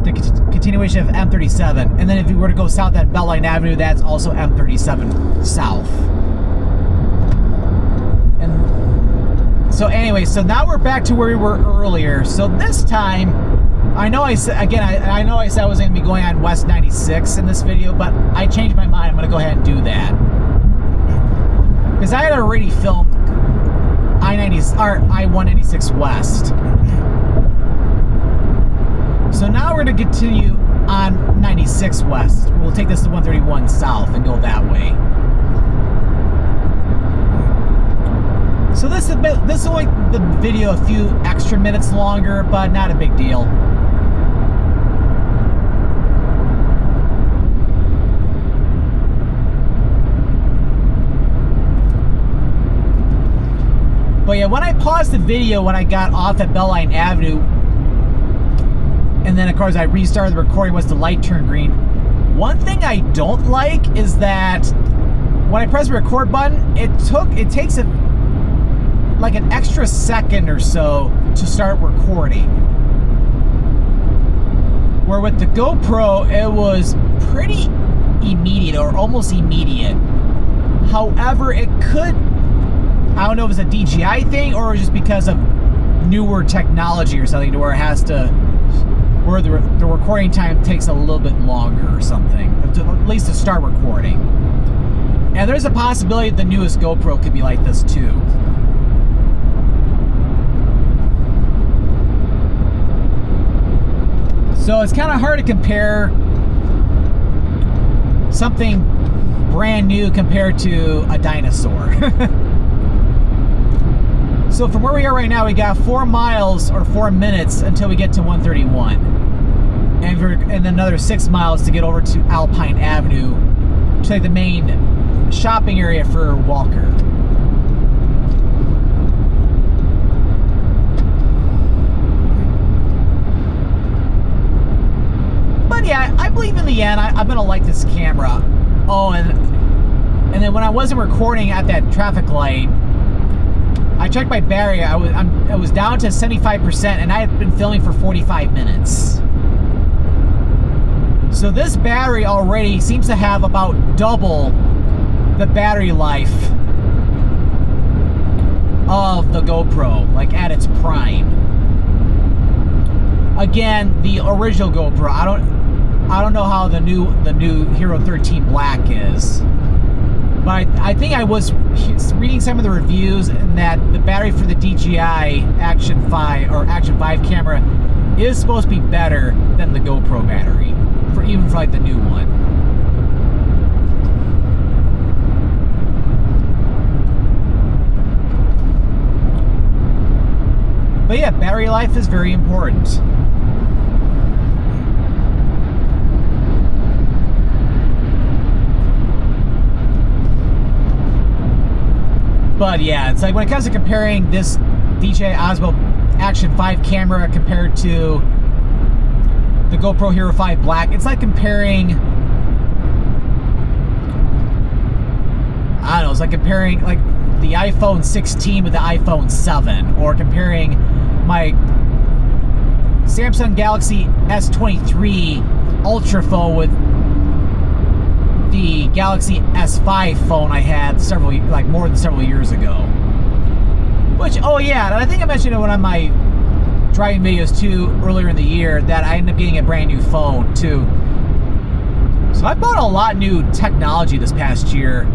the continuation of M37. And then if you were to go south on Beltline Avenue, that's also M37 South. And so anyway, so now we're back to where we were earlier. So this time, I know I said I was going to be going on West 96 in this video, but I changed my mind. I'm going to go ahead and do that. Because I had already filmed I-196 West. So now we're going to continue on 96 West. We'll take this to 131 South and go that way. So this will make the video a few extra minutes longer, but not a big deal. But yeah, when I paused the video when I got off at Beltline Avenue, and then of course I restarted the recording once the light turned green, one thing I don't like is that when I press the record button, it takes like an extra second or so to start recording. Where with the GoPro, it was pretty immediate or almost immediate. However, it could, I don't know if it's a DJI thing or just because of newer technology or something to where it has to, where the recording time takes a little bit longer or something, at least to start recording. And there's a possibility that the newest GoPro could be like this too. So it's kind of hard to compare something brand new compared to a dinosaur. So from where we are right now, we got 4 miles or 4 minutes until we get to 131. And then another 6 miles to get over to Alpine Avenue, to like the main shopping area for Walker. But yeah, I believe in the end, I'm gonna like this camera. Oh, and then when I wasn't recording at that traffic light, I checked my battery. I was down to 75%, and I had been filming for 45 minutes. So this battery already seems to have about double the battery life of the GoPro, like at its prime. Again, the original GoPro, I don't know how the new Hero 13 Black is. But I think I was reading some of the reviews, and that the battery for the DJI Action 5 or Action 5 camera is supposed to be better than the GoPro battery, even for like the new one. But yeah, battery life is very important. But yeah, it's like when it comes to comparing this DJI Osmo Action 5 camera compared to the GoPro Hero 5 Black, it's like comparing, I don't know, it's like comparing like the iPhone 16 with the iPhone 7, or comparing my Samsung Galaxy S23 Ultra phone with the Galaxy S5 phone I had more than several years ago. Which, oh yeah, and I think I mentioned it in one of my driving videos too earlier in the year that I ended up getting a brand new phone too. So I bought a lot of new technology this past year.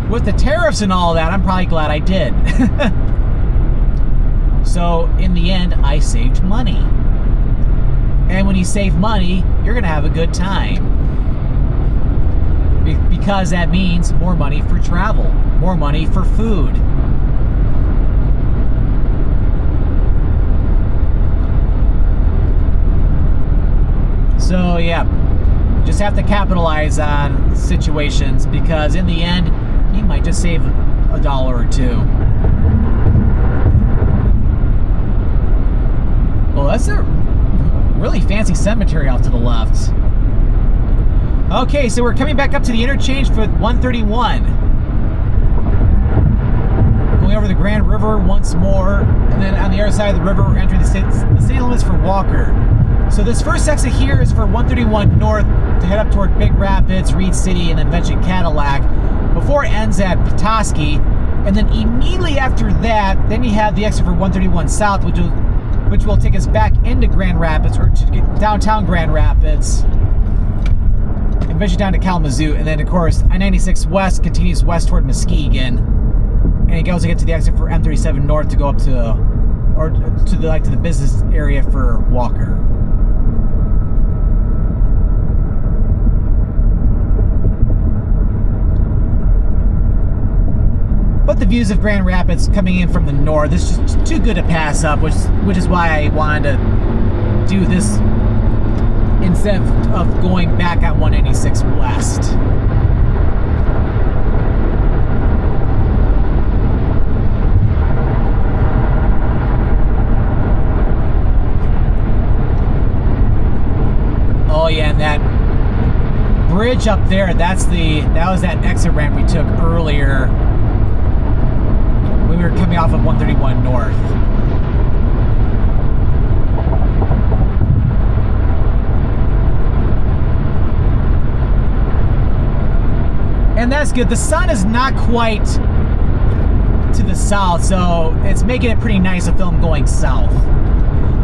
With the tariffs and all that, I'm probably glad I did. So in the end, I saved money. And when you save money, you're gonna have a good time. Because that means more money for travel, more money for food. So yeah, just have to capitalize on situations, because in the end, you might just save $1 or $2. Well, that's a really fancy cemetery off to the left. Okay, so we're coming back up to the interchange for 131. Going over the Grand River once more, and then on the other side of the river, we're entering the city limits for Walker. So this first exit here is for 131 North to head up toward Big Rapids, Reed City, and then eventually Cadillac, before it ends at Petoskey. And then immediately after that, then you have the exit for 131 South, which will take us back into Grand Rapids, or to downtown Grand Rapids, and eventually down to Kalamazoo. And then of course I-96 West continues west toward Muskegon, and it goes to get to the exit for M37 North to go up to the business area for Walker. But the views of Grand Rapids coming in from the north is just too good to pass up, which is why I wanted to do this instead of going back on 196 West. Oh yeah, and that bridge up there, that was that exit ramp we took earlier when we were coming off of 131 North. And that's good. The sun is not quite to the south, so it's making it pretty nice to film going south.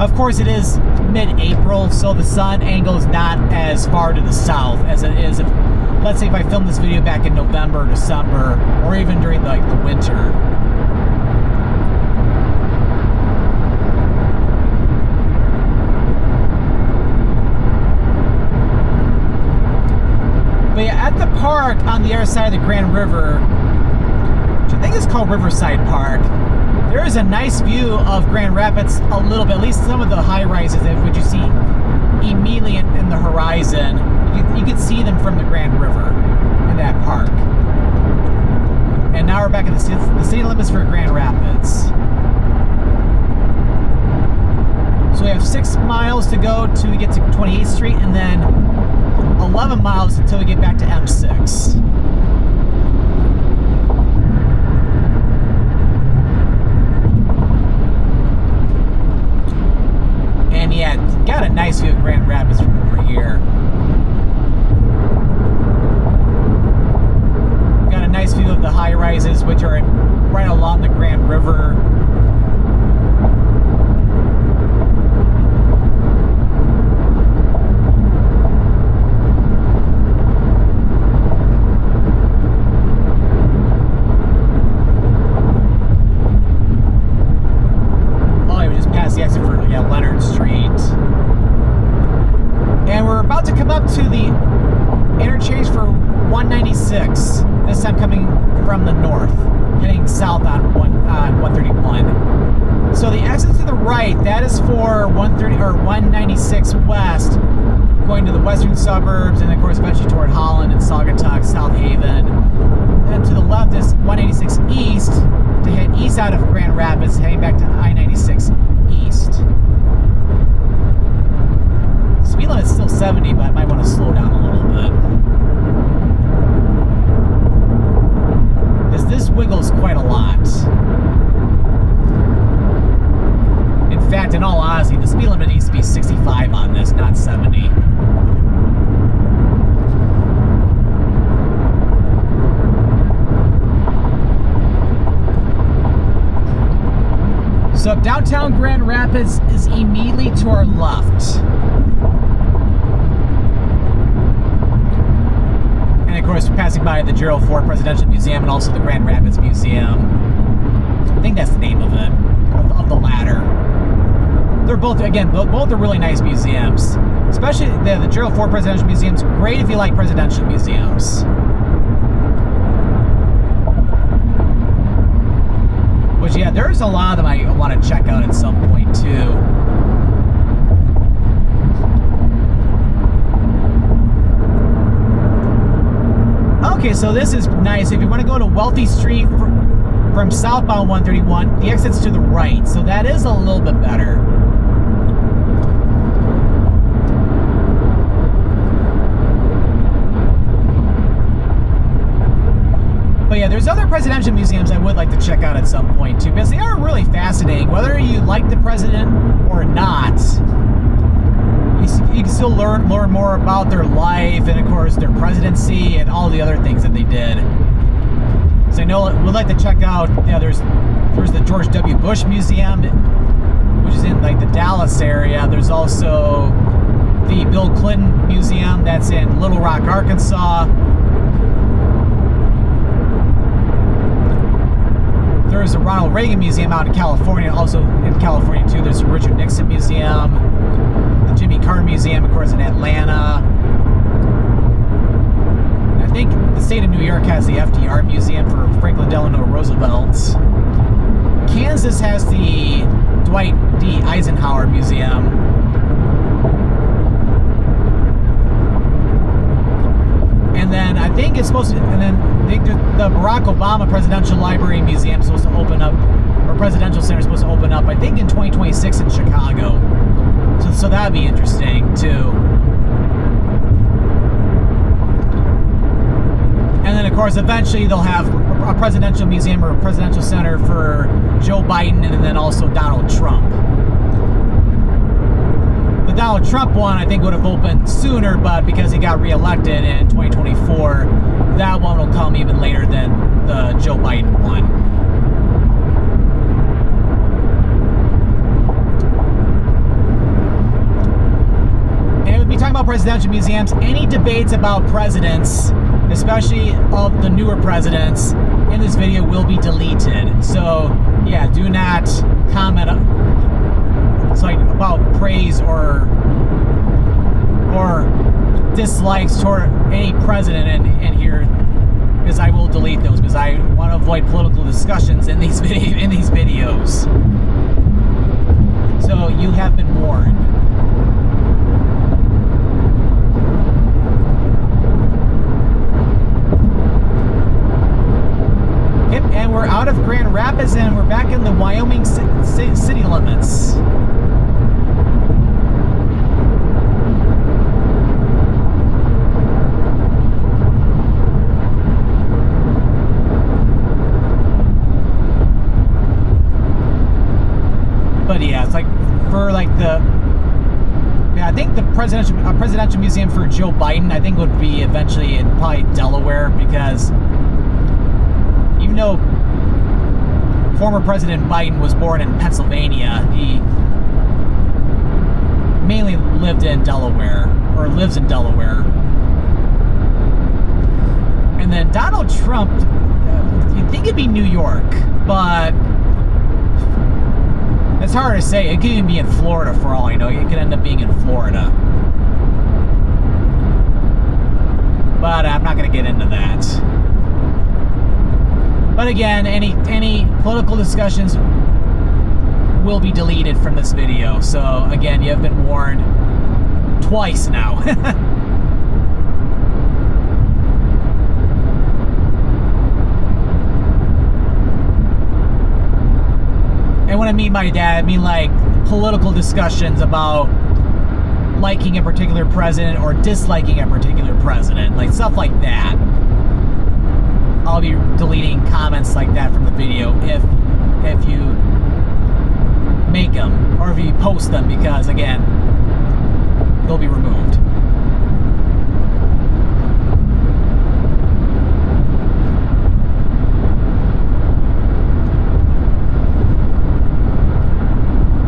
Of course, it is mid-April, so the sun angle is not as far to the south as it is if, let's say, if I filmed this video back in November or December, or even during the winter. But yeah, at the park on the other side of the Grand River, which I think is called Riverside Park, there is a nice view of Grand Rapids a little bit, at least some of the high-rises which you see immediately in the horizon. You can see them from the Grand River in that park. And now we're back at the city limits for Grand Rapids. So we have 6 miles to go till we get to 28th Street, and then 11 miles until we get back to M6. And yeah, got a nice view of Grand Rapids from over here. Got a nice view of the high-rises, which are right along the Grand River. The exit for Leonard Street, and we're about to come up to the interchange for 196. This time coming from the north, heading south on 131. So the exit to the right, that is for 196 West, going to the western suburbs, and of course eventually toward Holland and Saugatuck, South Haven. Then to the left is 186 East to head east out of Grand Rapids, heading back to I-96 East. Speed limit's still 70, but I might want to slow down a little bit. This wiggles quite a lot. In fact, in all honesty, the speed limit needs to be 65 on this, not 70. So downtown Grand Rapids is immediately to our left. And of course, we're passing by the Gerald Ford Presidential Museum and also the Grand Rapids Museum. I think that's the name of it, of the latter. They're both, again, both are really nice museums. Especially the Gerald Ford Presidential Museum's great if you like presidential museums. Which, yeah, there's a lot of them I want to check out at some point, too. Okay, so this is nice. If you want to go to Wealthy Street from southbound 131, the exit's to the right, so that is a little bit better. But yeah, there's other presidential museums I would like to check out at some point too, because they are really fascinating. Whether you like the president or not, you can still learn more about their life and, of course, their presidency and all the other things that they did. So I know we'd like to check out. Yeah, there's the George W. Bush Museum, which is in like the Dallas area. There's also the Bill Clinton Museum that's in Little Rock, Arkansas. There's a Ronald Reagan Museum out in California. Also in California, too, there's the Richard Nixon Museum. The Jimmy Carter Museum, of course, in Atlanta. And I think the state of New York has the FDR Museum for Franklin Delano Roosevelt. Kansas has the Dwight D. Eisenhower Museum. And then I think it's supposed to, and then the Barack Obama Presidential Library Museum is supposed to open up, or Presidential Center is supposed to open up, I think in 2026 in Chicago. So that'd be interesting too. And then of course eventually they'll have a presidential museum or a presidential center for Joe Biden and then also Donald Trump. The Donald Trump one I think would have opened sooner, but because he got reelected in 2024, that one will come even later than the Joe Biden one. And we'll be talking about presidential museums. Any debates about presidents, especially of the newer presidents, in this video will be deleted. So yeah, do not comment about praise or dislikes toward any president in here, because I will delete those because I want to avoid political discussions in these videos. So you have been warned. Yep, and we're out of Grand Rapids and we're back in the Wyoming city limits. But yeah, it's like for like I think the presidential museum for Joe Biden, I think would be eventually in probably Delaware, because even though former President Biden was born in Pennsylvania, he mainly lived in Delaware, or lives in Delaware. And then Donald Trump, you'd think it'd be New York, but it's hard to say. It could even be in Florida for all I know. It could end up being in Florida. But I'm not going to get into that. But again, any political discussions will be deleted from this video. So again, you have been warned. twice now. And when I mean my dad, I mean like political discussions about liking a particular president or disliking a particular president, like stuff like that. I'll be deleting comments like that from the video if you make them or if you post them, because again, they'll be removed.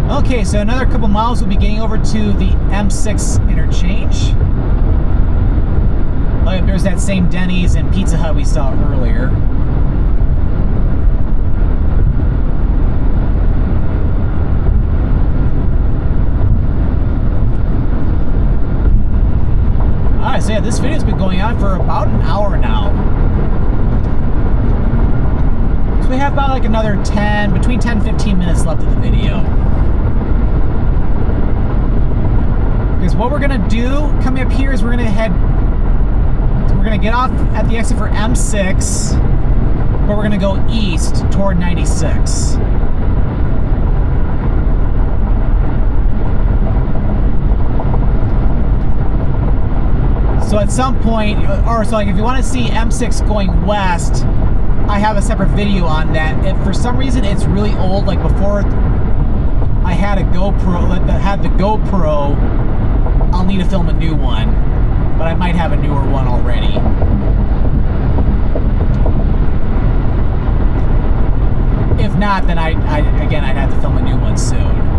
Okay, so another couple miles we'll be getting over to the M6 interchange. Oh, there's that same Denny's and Pizza Hut we saw earlier. Alright, so yeah, this video's been going on for about an hour now. So we have about like another between 10 and 15 minutes left of the video. Because what we're gonna do coming up here is we're gonna get off at the exit for M6, but we're gonna go east toward 96. So at some point, or so like if you want to see M6 going west, I have a separate video on that. If for some reason it's really old, like before I had a GoPro that had the GoPro, I'll need to film a new one, but I might have a newer one already. If not, then I'd have to film a new one soon.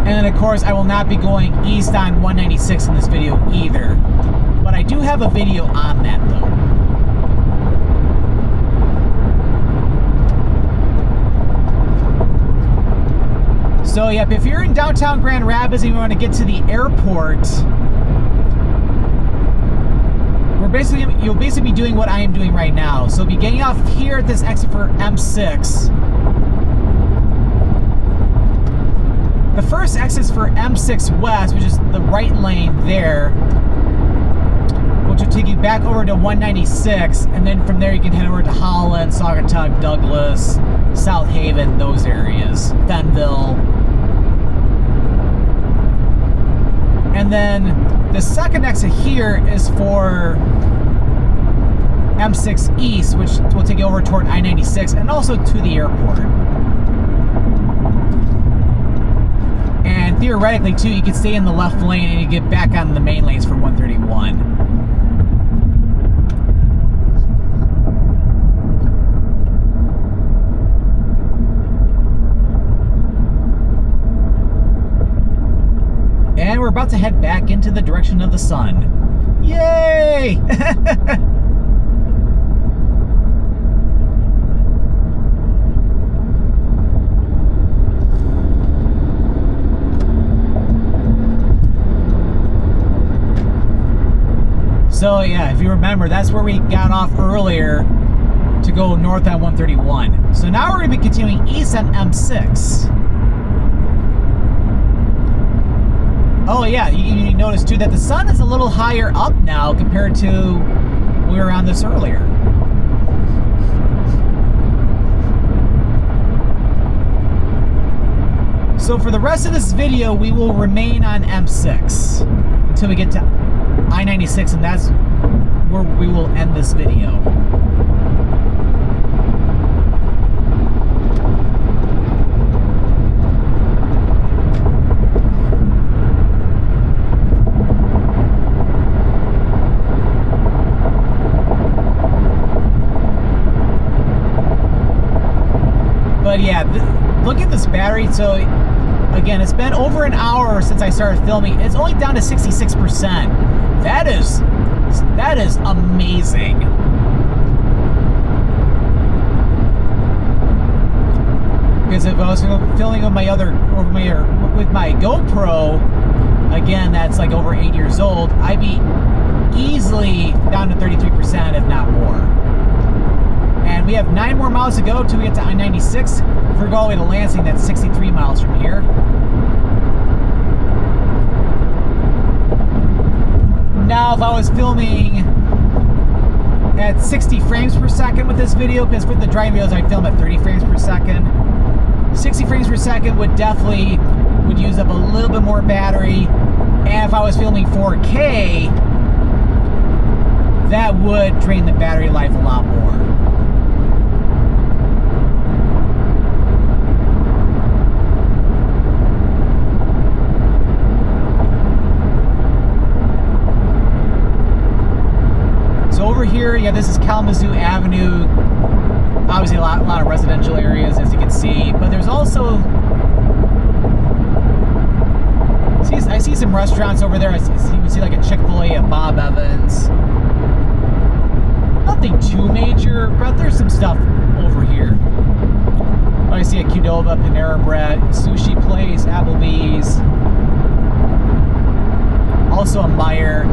And then of course, I will not be going east on 196 in this video either, but I do have a video on that though. So yep, if you're in downtown Grand Rapids and you want to get to the airport, you'll basically be doing what I am doing right now. So be getting off here at this exit for M6. The first exit is for M6 West, which is the right lane there, which will take you back over to 196, and then from there you can head over to Holland, Saugatuck, Douglas, South Haven, those areas, Fenville. And then the second exit here is for M6 East, which will take you over toward I-96 and also to the airport. And theoretically, too, you can stay in the left lane and you get back on the main lanes for 131. And we're about to head back into the direction of the sun. Yay! So yeah, if you remember, that's where we got off earlier to go north on 131. So now we're going to be continuing east on M6. Oh yeah, you notice too that the sun is a little higher up now compared to when we were on this earlier. So for the rest of this video, we will remain on M6 until we get to I-96, and that's where we will end this video. But yeah, look at this battery. So again, it's been over an hour since I started filming. It's only down to 66%. That is amazing. Because if I was filming with with my GoPro, again, that's like over 8 years old, I'd be easily down to 33%, if not more. And we have 9 more miles to go till we get to I-96. If we go all the way to Lansing, that's 63 miles from here. Now, if I was filming at 60 frames per second with this video, because for the driving videos I film at 30 frames per second, 60 frames per second would definitely use up a little bit more battery. And if I was filming 4K, that would drain the battery life a lot more. So over here, yeah, this is Kalamazoo Avenue. Obviously a lot of residential areas, as you can see, but there's also, I see some restaurants over there. You can see like a Chick-fil-A, a Bob Evans. Nothing too major, but there's some stuff over here. I see a Qdoba, Panera Bread, sushi place, Applebee's. Also a Meijer.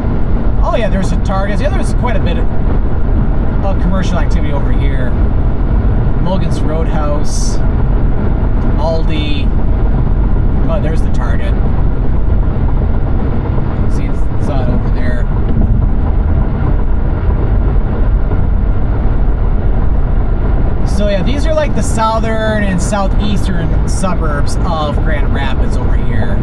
Oh yeah, there's a Target. Yeah, there's quite a bit of commercial activity over here. Logan's Roadhouse, Aldi. Oh, there's the Target. See, saw it over there. So yeah, these are like the southern and southeastern suburbs of Grand Rapids over here.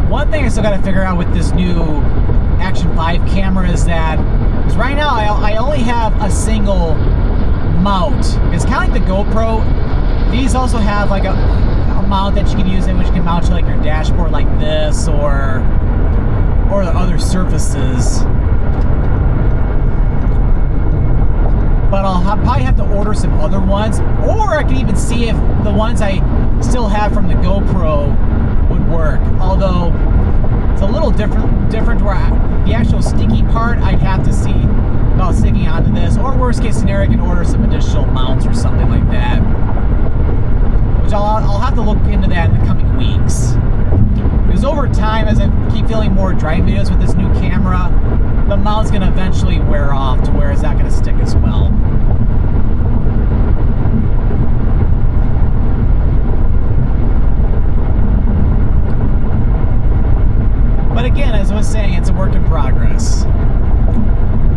One thing I still got to figure out with this new Action 5 camera is that, because right now I only have a single mount. It's kind of like the GoPro. These also have like a mount that you can use, which you can mount to like your dashboard like this, or the other surfaces. But I'll probably have to order some other ones, or I can even see if the ones I still have from the GoPro would work. Although it's a little different where the actual sticky part I'd have to see about sticking onto this, or worst case scenario I can order some additional mounts or something like that, which I'll have to look into that in the coming weeks, because over time, as I keep filming more driving videos with this new camera, the mount's going to eventually wear off to where it's not going to stick as well. But again, as I was saying, it's a work in progress.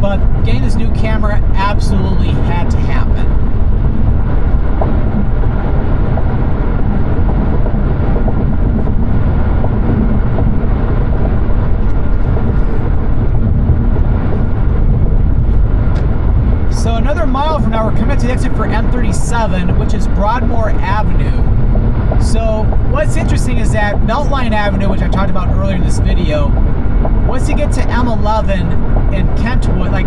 But getting this new camera absolutely had to happen. So another mile from now, we're coming to the exit for M37, which is Broadmoor Avenue. So what's interesting is that Beltline Avenue, which I talked about earlier in this video, once you get to M11 in Kentwood, like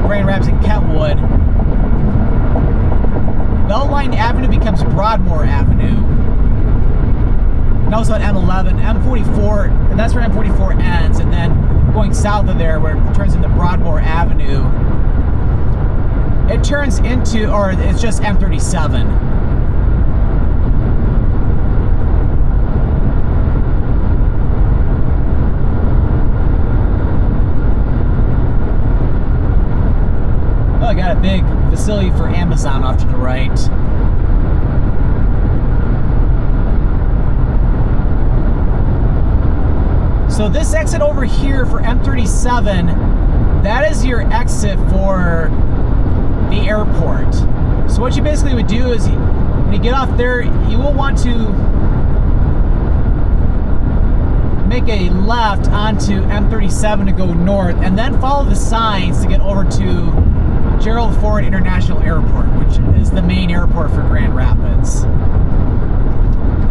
Grand Rapids and Kentwood, Beltline Avenue becomes Broadmoor Avenue. And also at M11, M44, and that's where M44 ends, and then going south of there, where it turns into Broadmoor Avenue, it turns into, or it's just M37. I got a big facility for Amazon off to the right. So this exit over here for M37, that is your exit for the airport. So what you basically would do is, when you get off there, you will want to make a left onto M37 to go north, and then follow the signs to get over to Gerald Ford International Airport, which is the main airport for Grand Rapids.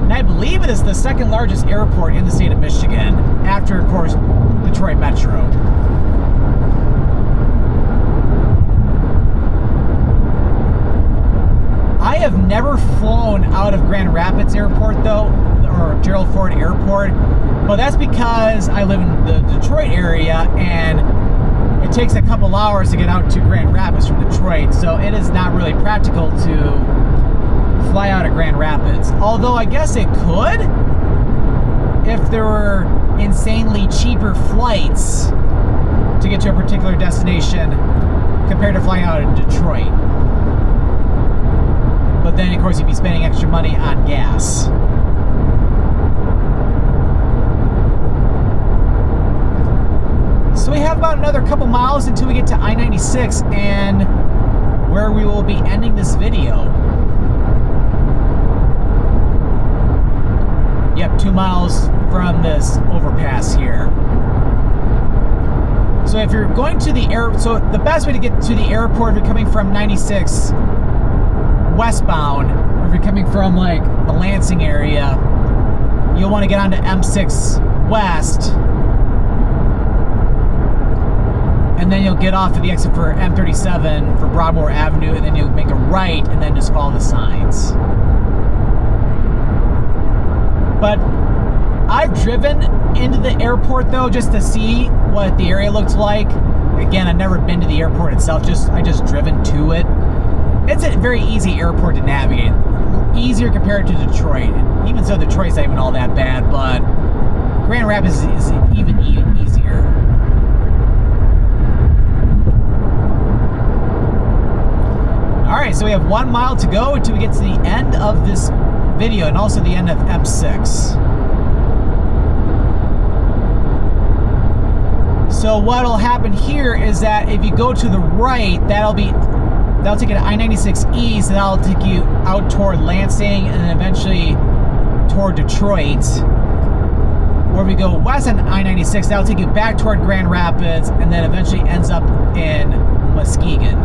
And I believe it is the second largest airport in the state of Michigan, after, of course, Detroit Metro. I have never flown out of Grand Rapids Airport, though, or Gerald Ford Airport, but that's because I live in the Detroit area, and it takes a couple hours to get out to Grand Rapids from Detroit, so it is not really practical to fly out of Grand Rapids. Although I guess it could, if there were insanely cheaper flights to get to a particular destination compared to flying out of Detroit. But then, of course, you'd be spending extra money on gas. So we have about another couple miles until we get to I-96 and where we will be ending this video. Yep, 2 miles from this overpass here. So if you're going to the so the best way to get to the airport if you're coming from 96 westbound, or if you're coming from like the Lansing area, you'll want to get onto M6 West, and then you'll get off at the exit for M37 for Broadmoor Avenue, and then you'll make a right and then just follow the signs. But I've driven into the airport though just to see what the area looks like. Again, I've never been to the airport itself, I just driven to it. It's a very easy airport to navigate. Easier compared to Detroit. And even so, Detroit's not even all that bad, but Grand Rapids is even easier. Alright, so we have 1 mile to go until we get to the end of this video and also the end of M6. So what'll happen here is that if you go to the right, that'll take you to I-96 East, and that'll take you out toward Lansing and then eventually toward Detroit. Or if you go west on I-96, that'll take you back toward Grand Rapids and then eventually ends up in Muskegon.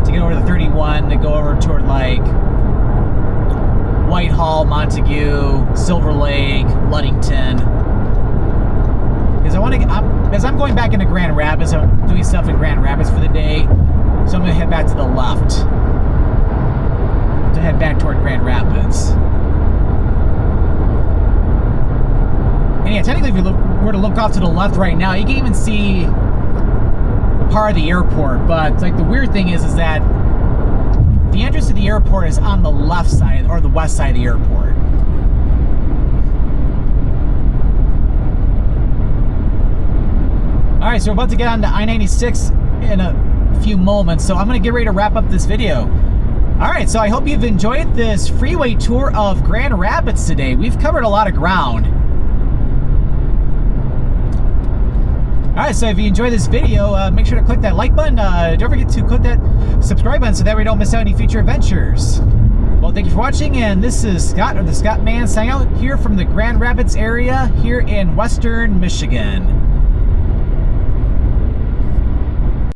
To get over to 31, to go over toward like Whitehall, Montague, Silver Lake, Ludington. Because I'm going back into Grand Rapids. I'm doing stuff in Grand Rapids for the day, so I'm going to head back to the left to head back toward Grand Rapids. And yeah, technically, if you were to look off to the left right now, you can even see part of the airport. But like the weird thing is that the entrance to the airport is on the left side or the west side of the airport. Alright, so we're about to get on to I-96 in a few moments, so I'm going to get ready to wrap up this video. Alright, so I hope you've enjoyed this freeway tour of Grand Rapids today. We've covered a lot of ground. Alright, so if you enjoyed this video, make sure to click that like button. Don't forget to click that subscribe button so that we don't miss out any future adventures. Well, thank you for watching, and this is Scott, or the Scott Man, signing out here from the Grand Rapids area here in Western Michigan.